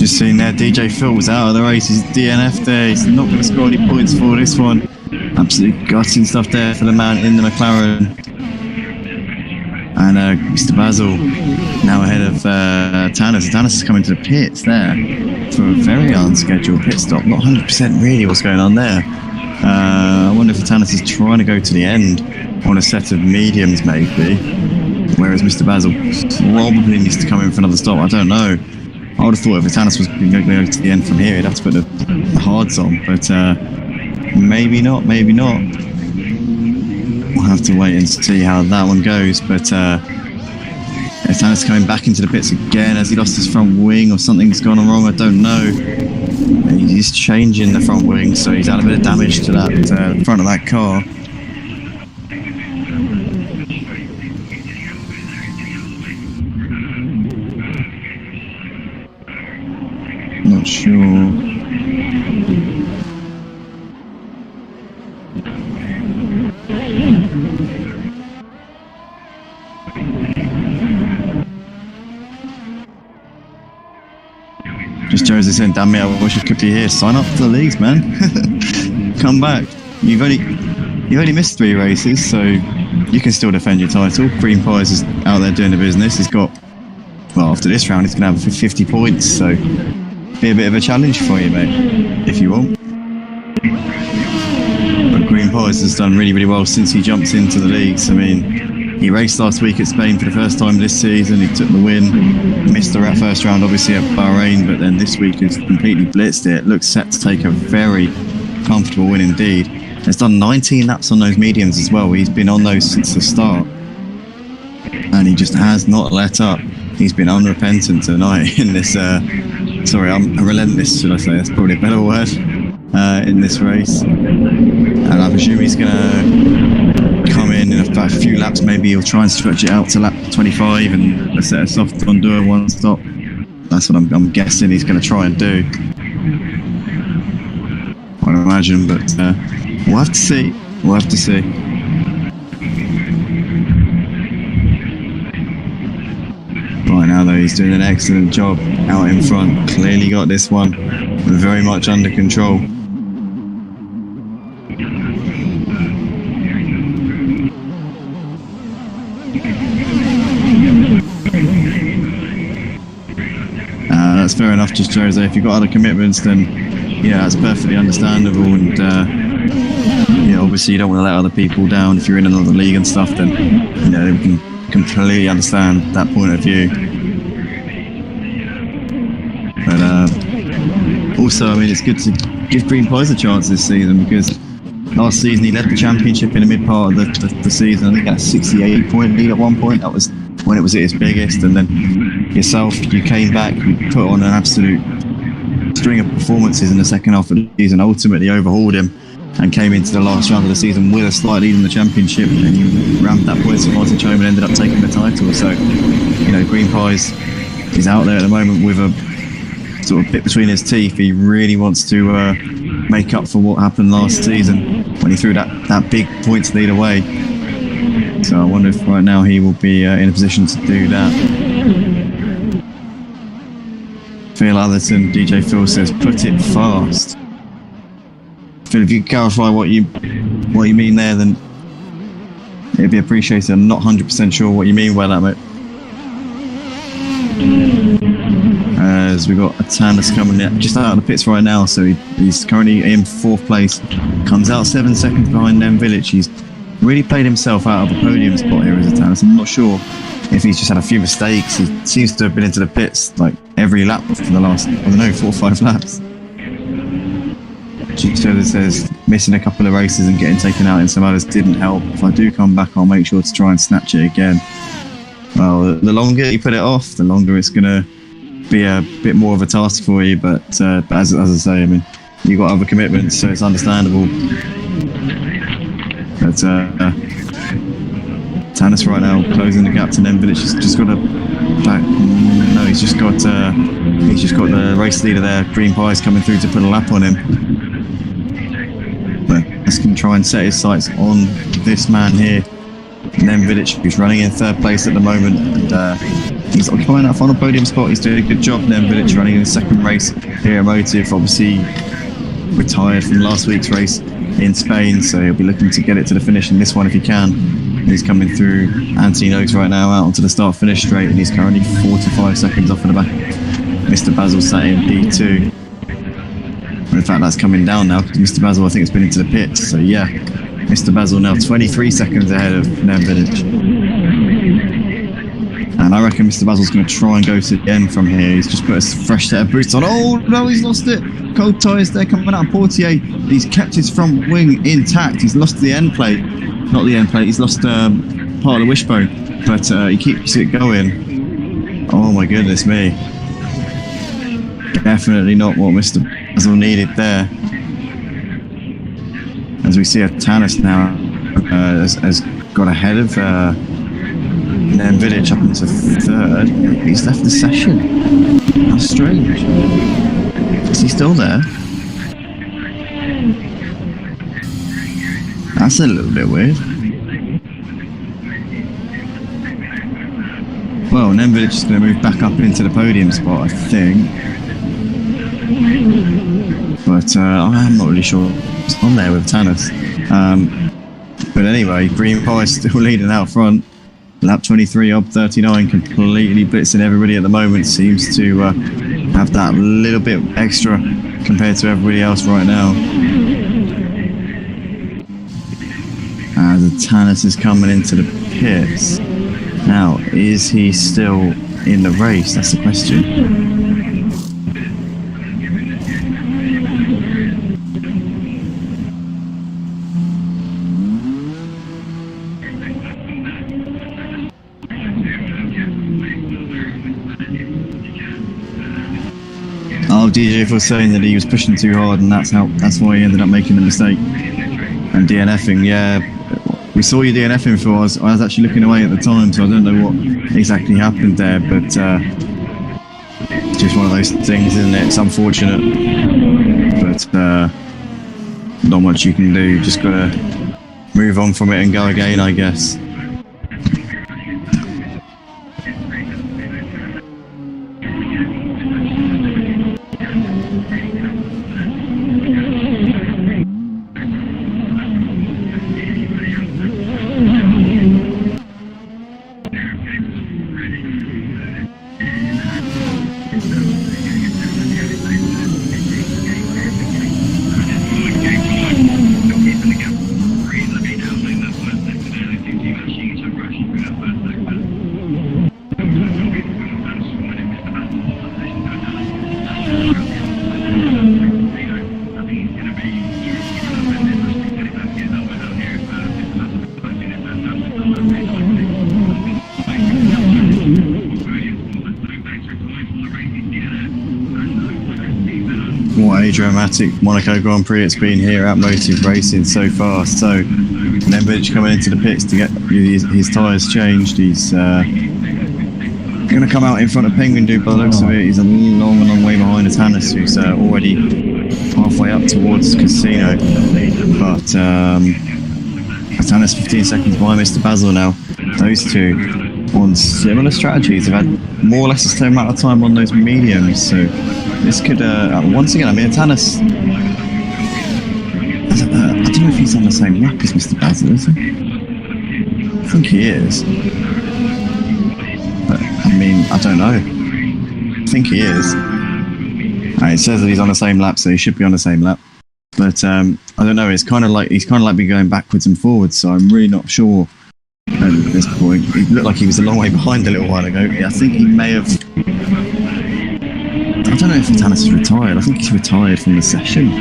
Just seen there, DJ Phil was out of the race. He's DNF there. He's not going to score any points for this one. Absolutely gutting stuff there for the man in the McLaren. And Mr. Basil now ahead of Tanis. Tanis is coming to the pits there for a very unscheduled pit stop. Not 100% really what's going on there. I wonder if Tanis is trying to go to the end on a set of mediums maybe. Whereas Mr. Basil probably needs to come in for another stop. I don't know. I would have thought if Tanis was going to go to the end from here, he'd have to put the hards on, but maybe not, maybe not. We'll have to wait and see how that one goes, but Tanis coming back into the pits again. Has he lost his front wing or something's gone wrong? I don't know. He's changing the front wing, so he's had a bit of damage to that front of that car. Not sure. Just Jose saying, damn me, I wish I could be here. Sign up for the leagues, man. Come back. You've only missed 3 races, so you can still defend your title. Green Pies is out there doing the business. He's got, well, after this round, he's going to have 50 points, so be a bit of a challenge for you, mate, if you want. But Green Pies has done really, really well since he jumped into the leagues. I mean, he raced last week at Spain for the first time this season. He took the win, missed the first round obviously at Bahrain, but then this week has completely blitzed it. Looks set to take a very comfortable win indeed. He's done 19 laps on those mediums as well. He's been on those since the start, and he just has not let up. He's been unrepentant tonight in this relentless, should I say, that's probably a better word, in this race. And I presume he's going to come in about a few laps. Maybe he'll try and stretch it out to lap 25 and set a soft Honduras one stop. That's what I'm guessing he's going to try and do, I imagine, but we'll have to see. We'll have to see. Right now though, he's doing an excellent job out in front. Clearly got this one very much under control. That's fair enough, just Jose. If you've got other commitments, then yeah, that's perfectly understandable. And yeah, obviously you don't want to let other people down. If you're in another league and stuff, then you know we can completely understand that point of view. But also, I mean, it's good to give Green Pies a chance this season, because last season he led the championship in the mid part of the season. I think that 68-point lead at one point. That was when it was at its biggest. And then yourself, you came back, you put on an absolute string of performances in the second half of the season, ultimately overhauled him, and came into the last round of the season with a slight lead in the championship, and you rammed that points at Martin Choman and ended up taking the title. So, you know, Green Pies is out there at the moment with a sort of bit between his teeth. He really wants to make up for what happened last season when he threw that big points lead away. So I wonder if right now he will be in a position to do that. Phil Atherton, DJ Phil says, put it fast. Phil, if you could clarify what you mean there, then it'd be appreciated. I'm not 100% sure what you mean by that, mate. As we got a Tannis coming in, just out of the pits right now, so he's currently in 4th place. Comes out 7 seconds behind Village. He's really played himself out of the podium spot here as a Tannis. I'm not sure if he's just had a few mistakes. He seems to have been into the pits like every lap for the last, 4 or 5 laps. Giovannini says missing a couple of races and getting taken out in some others didn't help. If I do come back, I'll make sure to try and snatch it again. Well, the longer you put it off, the longer it's going to be a bit more of a task for you. But as I say, I mean, you've got other commitments, so it's understandable. But Tannis right now closing the gap to Village. He's just got he's just got the race leader there. Green Pie's coming through to put a lap on him. But Tannis can try and set his sights on this man here, Village, who's running in 3rd place at the moment, and he's occupying that final podium spot. He's doing a good job. Village running in the 2nd race here at Motive, obviously retired from last week's race in Spain, so he'll be looking to get it to the finish in this one if he can. He's coming through Anti-Nogs right now out onto the start-finish straight, and he's currently 45 seconds off in the back. Mr. Basil sat in P2. In fact, that's coming down now because Mr. Basil, I think, has been into the pits. So yeah, Mr. Basil now 23 seconds ahead of Village. And I reckon Mr. Basil's going to try and go to the end from here. He's just put a fresh set of boots on. Oh no, he's lost it. Cold tyres there coming out of Portier. He's kept his front wing intact. He's lost the end plate. Not the end plate, he's lost part of the wishbone. But he keeps it going. Oh my goodness me. Definitely not what Mr. Basil needed there. As we see a Tannis now has got ahead of Village up into 3rd. He's left the session. How strange. Is he still there? That's a little bit weird. Well, Village is going to move back up into the podium spot, I think. But I'm not really sure what's on there with Tannis. But anyway, Green Pie still leading out front. Lap 23 up 39, completely blitzing everybody at the moment. Seems to have that little bit extra compared to everybody else right now. The Tannis is coming into the pits. Now, is he still in the race? That's the question. Oh, DJ was saying that he was pushing too hard, and that's why he ended up making the mistake and DNFing. Yeah, we saw you DNFing for us. I was actually looking away at the time, so I don't know what exactly happened there, but just one of those things, isn't it? It's unfortunate, but not much you can do. Just gotta move on from it and go again, I guess. What a dramatic Monaco Grand Prix it's been here at Motive Racing so far. So, Village coming into the pits to get his tyres changed. He's going to come out in front of Penguin Dude by the looks of it. He's a long way behind Tannis, who's already halfway up towards Casino. But Tannis 15 seconds behind Mr. Basil now. Those two on similar strategies have had more or less the same amount of time on those mediums. So this could, once again, I mean, Tannis don't know if he's on the same lap as Mr. Basil, is he? I think he is. But, I mean, I don't know. I think he is. It says that he's on the same lap, so he should be on the same lap. But I don't know. It's kind of like he's kind of been going backwards and forwards, so I'm really not sure at this point. It looked like he was a long way behind a little while ago. Yeah, I think he may have. I don't know if Tanis is retired. I think he's retired from the session.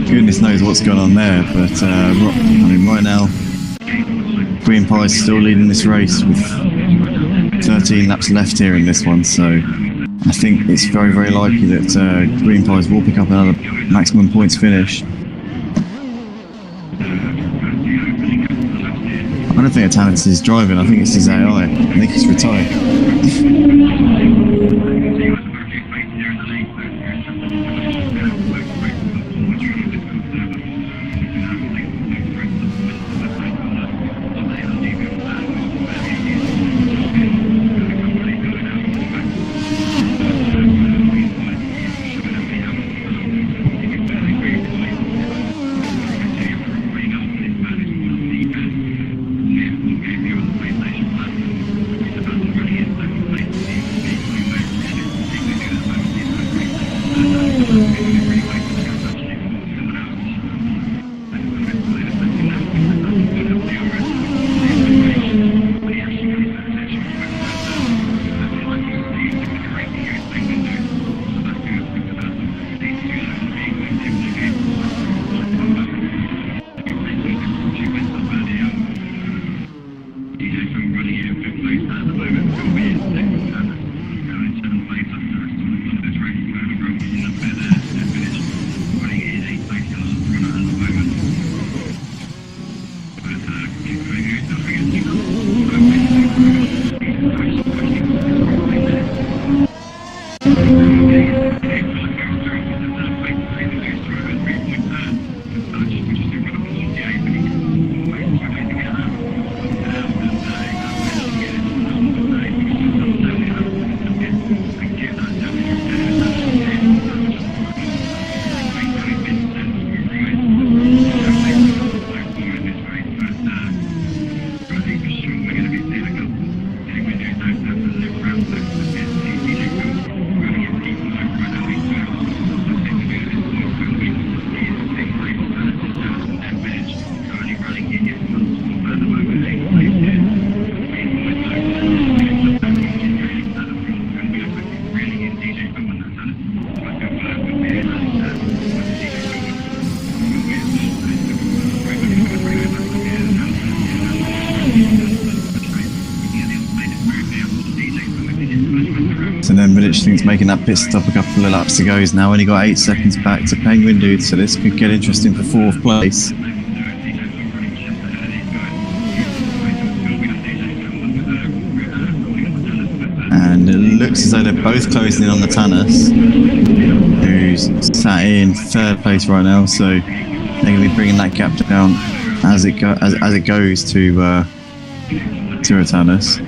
Goodness knows what's going on there, but I mean, right now, Green Pie's still leading this race with 13 laps left here in this one, so I think it's very, very likely that Green Pies will pick up another maximum points finish. I don't think Tanis is driving, I think it's his AI. I think he's retired. Thing's making that pit stop a couple of laps ago. He's now only got 8 seconds back to Penguin Dude, so this could get interesting for 4th place. And it looks as though they're both closing in on the Tanis, who's sat in 3rd place right now, so they're going to be bringing that gap down as it goes to Tanis.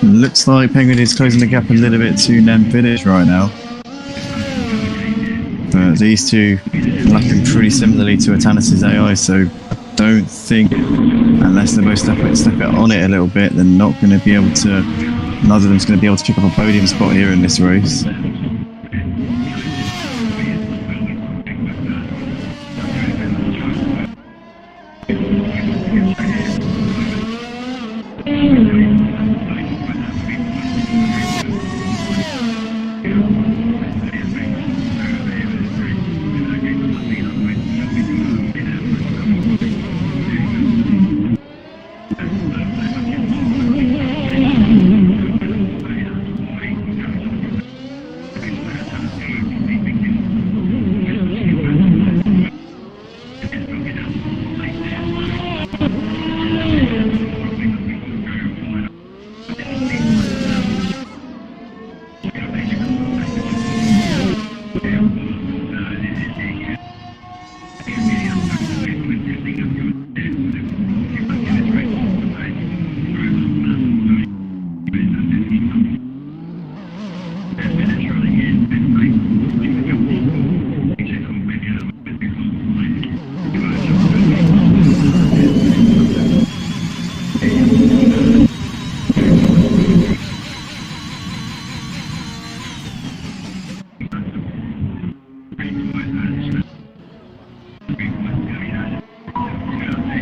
Looks like Penguin is closing the gap a little bit to Nilsson right now. But these two are looking pretty similarly to Atanas' AI, so I don't think, unless they both step it on it a little bit, they're not going to be able to, neither of them's going to be able to pick up a podium spot here in this race.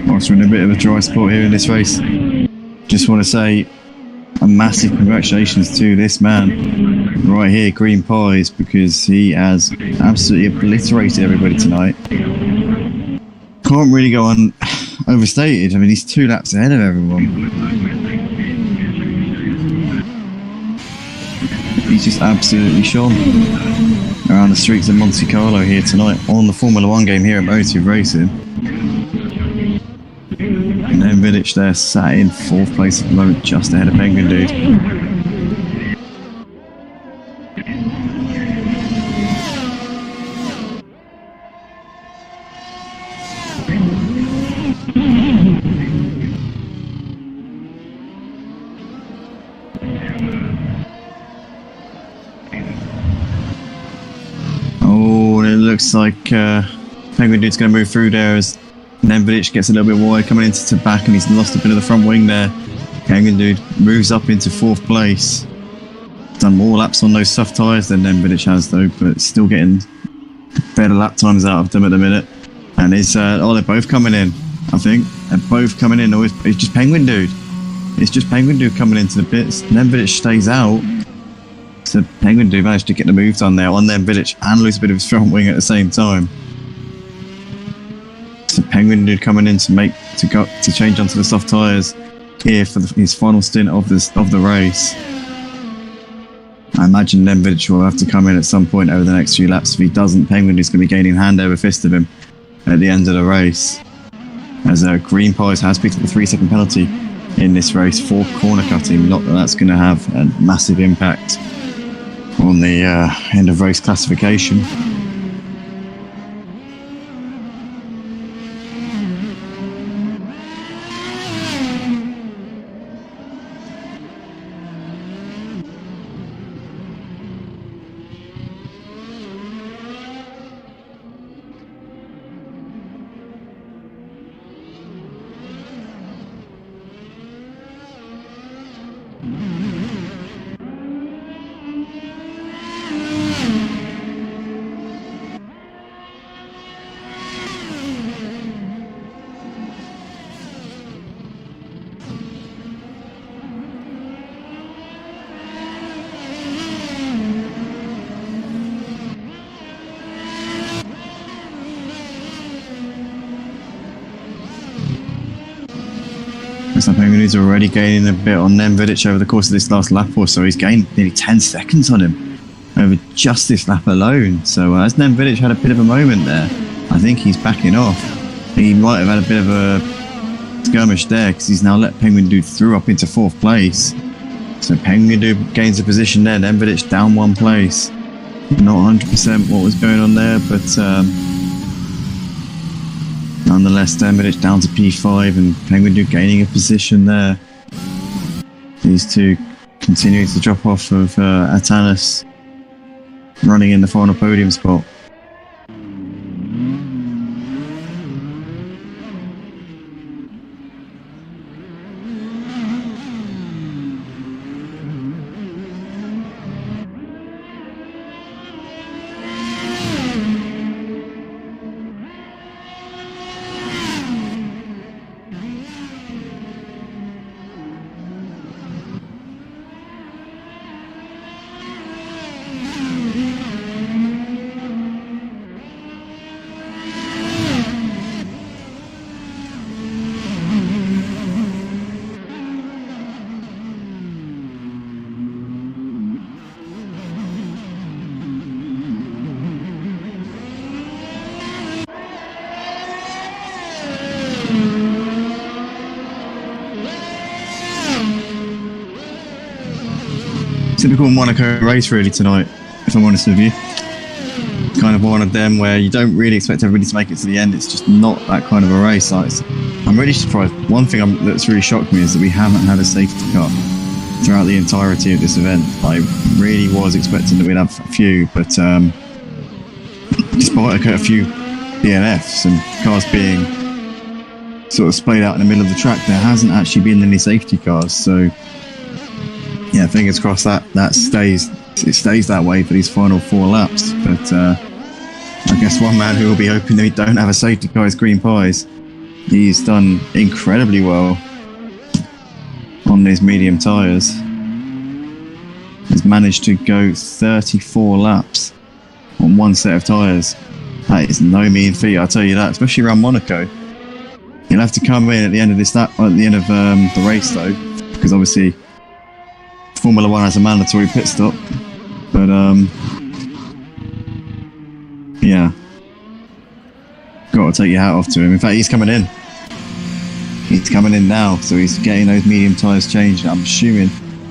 Whilst we're in a bit of a dry spot here in this race, just want to say a massive congratulations to this man right here, Green Pies, because he has absolutely obliterated everybody tonight. Can't really go on overstated. I mean, he's 2 laps ahead of everyone. He's just absolutely shone around the streets of Monte Carlo here tonight on the Formula 1 game here at Motive Racing. And then Village there sat in 4th place at the moment, just ahead of Penguin Dude. Oh, and it looks like Penguin Dude's going to move through there as Nilsson gets a little bit wide coming into the back, and he's lost a bit of the front wing there. Penguin Dude moves up into 4th place. Done more laps on those soft tyres than Nilsson has though, but still getting better lap times out of them at the minute. And it's oh, they're both coming in. I think they're both coming in. It's just Penguin Dude. It's just Penguin Dude coming into the pits. Nilsson stays out. So Penguin Dude managed to get the move done there on Nilsson and lose a bit of his front wing at the same time. So Penguin Dude coming in to change onto the soft tyres here for his final stint of the race. I imagine Nilsson will have to come in at some point over the next few laps. If he doesn't, Penguin Dude's going to be gaining hand over fist of him at the end of the race. As Green Pies has picked up a 3-second penalty in this race for corner cutting. Not that that's going to have a massive impact on the end of race classification. Looks like Penguin's already gaining a bit on Nemvidic over the course of this last lap or so. He's gained nearly 10 seconds on him over just this lap alone. So as Nemvidic had a bit of a moment there, I think he's backing off. He might have had a bit of a skirmish there because he's now let Penguin Dude through up into 4th place. So Penguin Dude gains a position there, Nemvidic down 1 place. Not 100% what was going on there, but nonetheless, Nemvidic down to P5 and Penguin Dude gaining a position there. These two continuing to drop off of Atanas, running in the final podium spot. Typical Monaco race really tonight, if I'm honest with you. Kind of one of them where you don't really expect everybody to make it to the end. It's just not that kind of a race. I'm really surprised. One thing that's really shocked me is that we haven't had a safety car throughout the entirety of this event. I really was expecting that we'd have a few, but despite a few DNFs and cars being sort of splayed out in the middle of the track, there hasn't actually been any safety cars. So yeah, fingers crossed that stays that way for these final 4 laps. But I guess one man who will be hoping that we don't have a safety car is Green Pies. He's done incredibly well on these medium tyres. He's managed to go 34 laps on 1 set of tyres. That is no mean feat, I'll tell you that, especially around Monaco. He'll have to come in at the end of this lap, at the end of the race though, because obviously Formula 1 has a mandatory pit stop, but yeah, got to take your hat off to him. In fact, he's coming in. He's coming in now, so he's getting those medium tyres changed. I'm assuming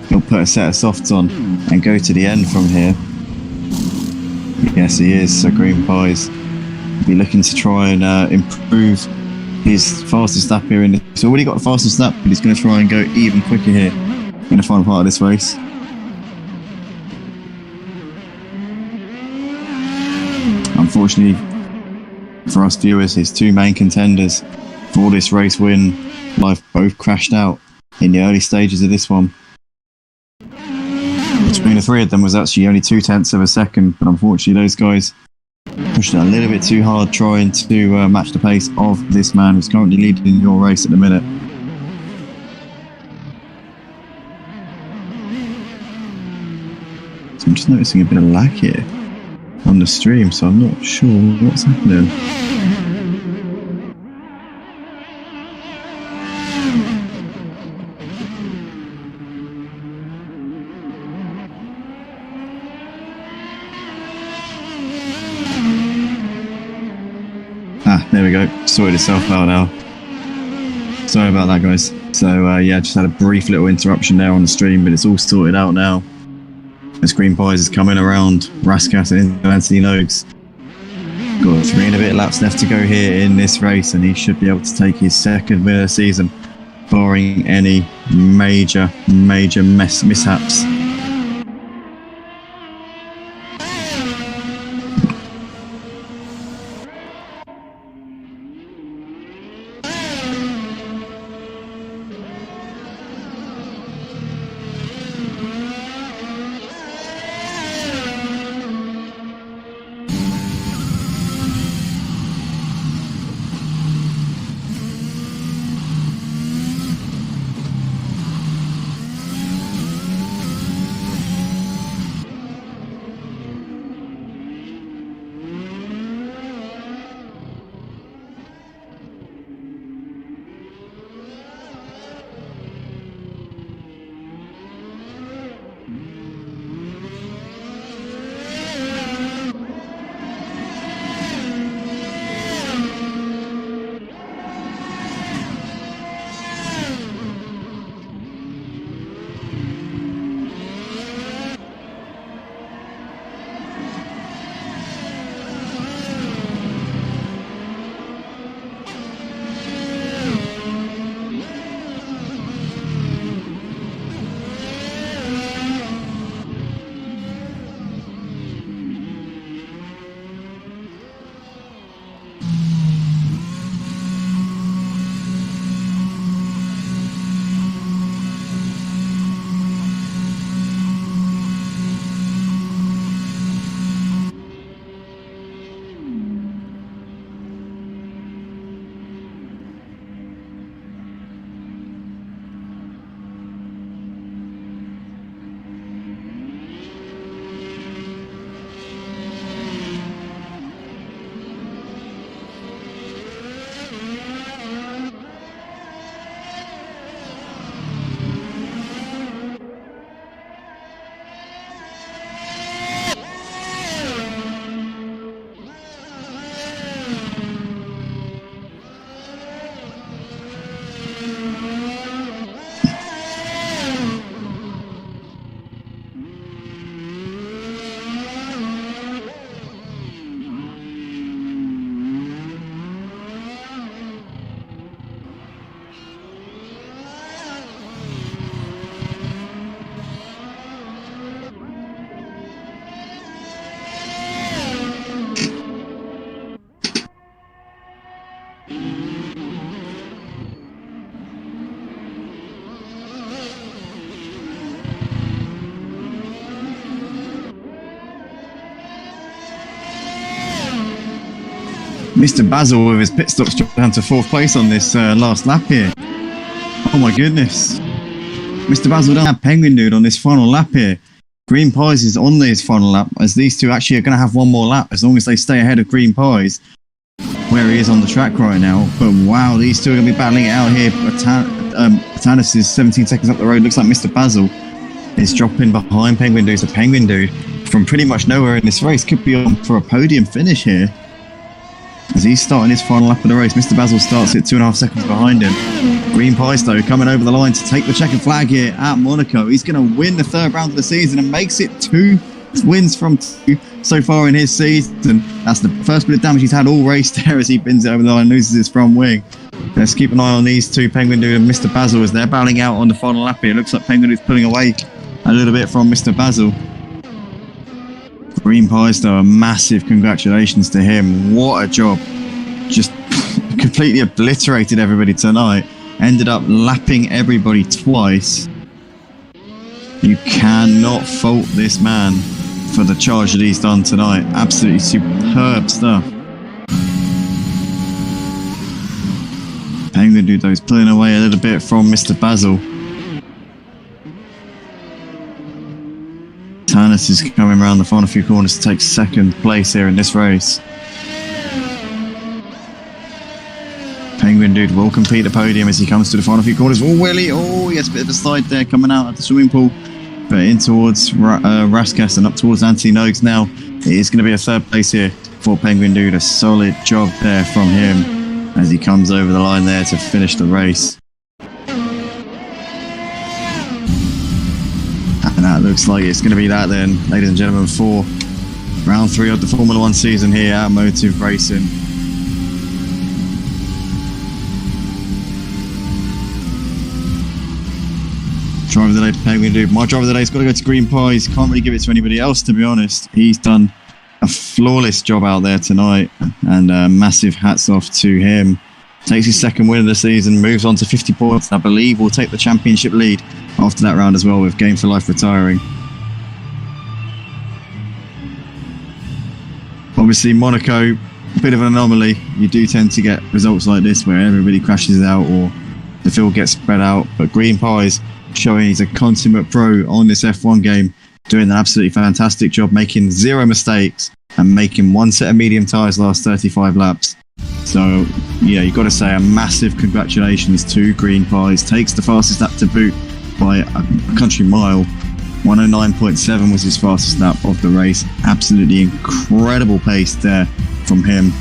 he'll put a set of softs on and go to the end from here. Yes, he is. So Green Pies will be looking to try and improve his fastest lap here. He's already got the fastest lap, but he's going to try and go even quicker here in the final part of this race. Unfortunately for us viewers, his 2 main contenders for this race win live both crashed out in the early stages of this one. Between the 3 of them was actually only 0.2 of a second, but unfortunately those guys pushed it a little bit too hard trying to match the pace of this man who's currently leading in your race at the minute. I'm just noticing a bit of lag here on the stream, so I'm not sure what's happening. There we go, sorted itself out now. Sorry about that, guys. So yeah, just had a brief little interruption there on the stream, but it's all sorted out now. As Green Pies is coming around Rascat and Anthony Noakes. Got 3 and a bit laps left to go here in this race, and he should be able to take his 2nd win of the season, barring any major mishaps. Mr. Basil with his pit stops down to 4th place on this last lap here. Oh my goodness. Mr. Basil down Penguin Dude on this final lap here. Green Pies is on his final lap, as these two actually are going to have one more lap as long as they stay ahead of Green Pies, where he is on the track right now. But wow, these two are going to be battling it out here. Tanis is 17 seconds up the road. Looks like Mr. Basil is dropping behind Penguin Dude. So Penguin Dude, from pretty much nowhere in this race, could be on for a podium finish here, as he's starting his final lap of the race. Mr. Basil starts it 2.5 seconds behind him. Green Pies, though, coming over the line to take the checkered flag here at Monaco. He's going to win the 3rd round of the season and makes it 2 wins from 2 so far in his season. That's the first bit of damage he's had all race there, as he bins it over the line and loses his front wing. Let's keep an eye on these two, Penguin Dude and Mr. Basil, as they're battling out on the final lap here. It looks like Penguin Dude's pulling away a little bit from Mr. Basil. Green Pies, though, a massive congratulations to him. What a job. Just completely obliterated everybody tonight. Ended up lapping everybody twice. You cannot fault this man for the charge that he's done tonight. Absolutely superb stuff. Penguin Dude, though, is pulling away a little bit from Mr. Basil. Tanis is coming around the final few corners to take 2nd place here in this race. Penguin Dude will complete the podium as he comes to the final few corners. Oh, Willie! Oh, yes, a bit of a slide there coming out of the swimming pool, but in towards Raskas and up towards Anthony Noakes now. It is going to be a 3rd place here for Penguin Dude. A solid job there from him as he comes over the line there to finish the race. And that looks like it's going to be that then, ladies and gentlemen, for round 3 of the Formula 1 season here at Motive Racing. Driver of the day, Penguin Dude. My driver of the day's got to go to Green Pies. Can't really give it to anybody else, to be honest. He's done a flawless job out there tonight, and massive hats off to him. Takes his 2nd win of the season, moves on to 50 points. I believe will take the championship lead after that round as well, with Game for Life retiring. Obviously, Monaco, a bit of an anomaly. You do tend to get results like this where everybody crashes out or the field gets spread out, but Green Pies showing he's a consummate pro on this F1 game, doing an absolutely fantastic job, making 0 mistakes and making 1 set of medium tyres last 35 laps. So yeah, you've got to say a massive congratulations to Green Pies. Takes the fastest lap to boot by a country mile. 109.7 was his fastest lap of the race. Absolutely incredible pace there from him.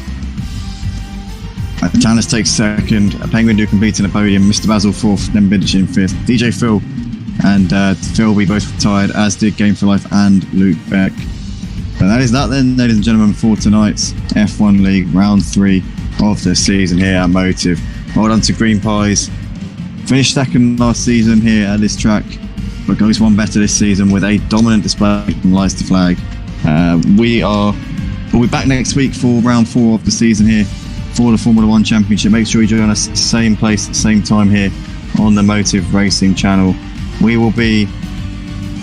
Tanis takes 2nd, Penguin Dude completing the podium, Mr. Basil 4th, then Bidich in 5th. DJ Phil and Phil, we both retired, as did Game for Life and Luke Beck. So that is that then, ladies and gentlemen, for tonight's F1 League round 3 of the season here at Motive. Well done to Green Pies. Finished 2nd last season here at this track, but goes one better this season with a dominant display from lights to flag. We'll be back next week for round 4 of the season here for the Formula 1 Championship. Make sure you join us same place, same time here on the Motive Racing channel. We will be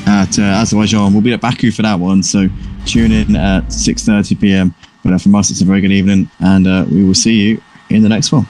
at Azerbaijan. We'll be at Baku for that one, so tune in at 6:30 p.m. But from us, it's a very good evening, and we will see you in the next one.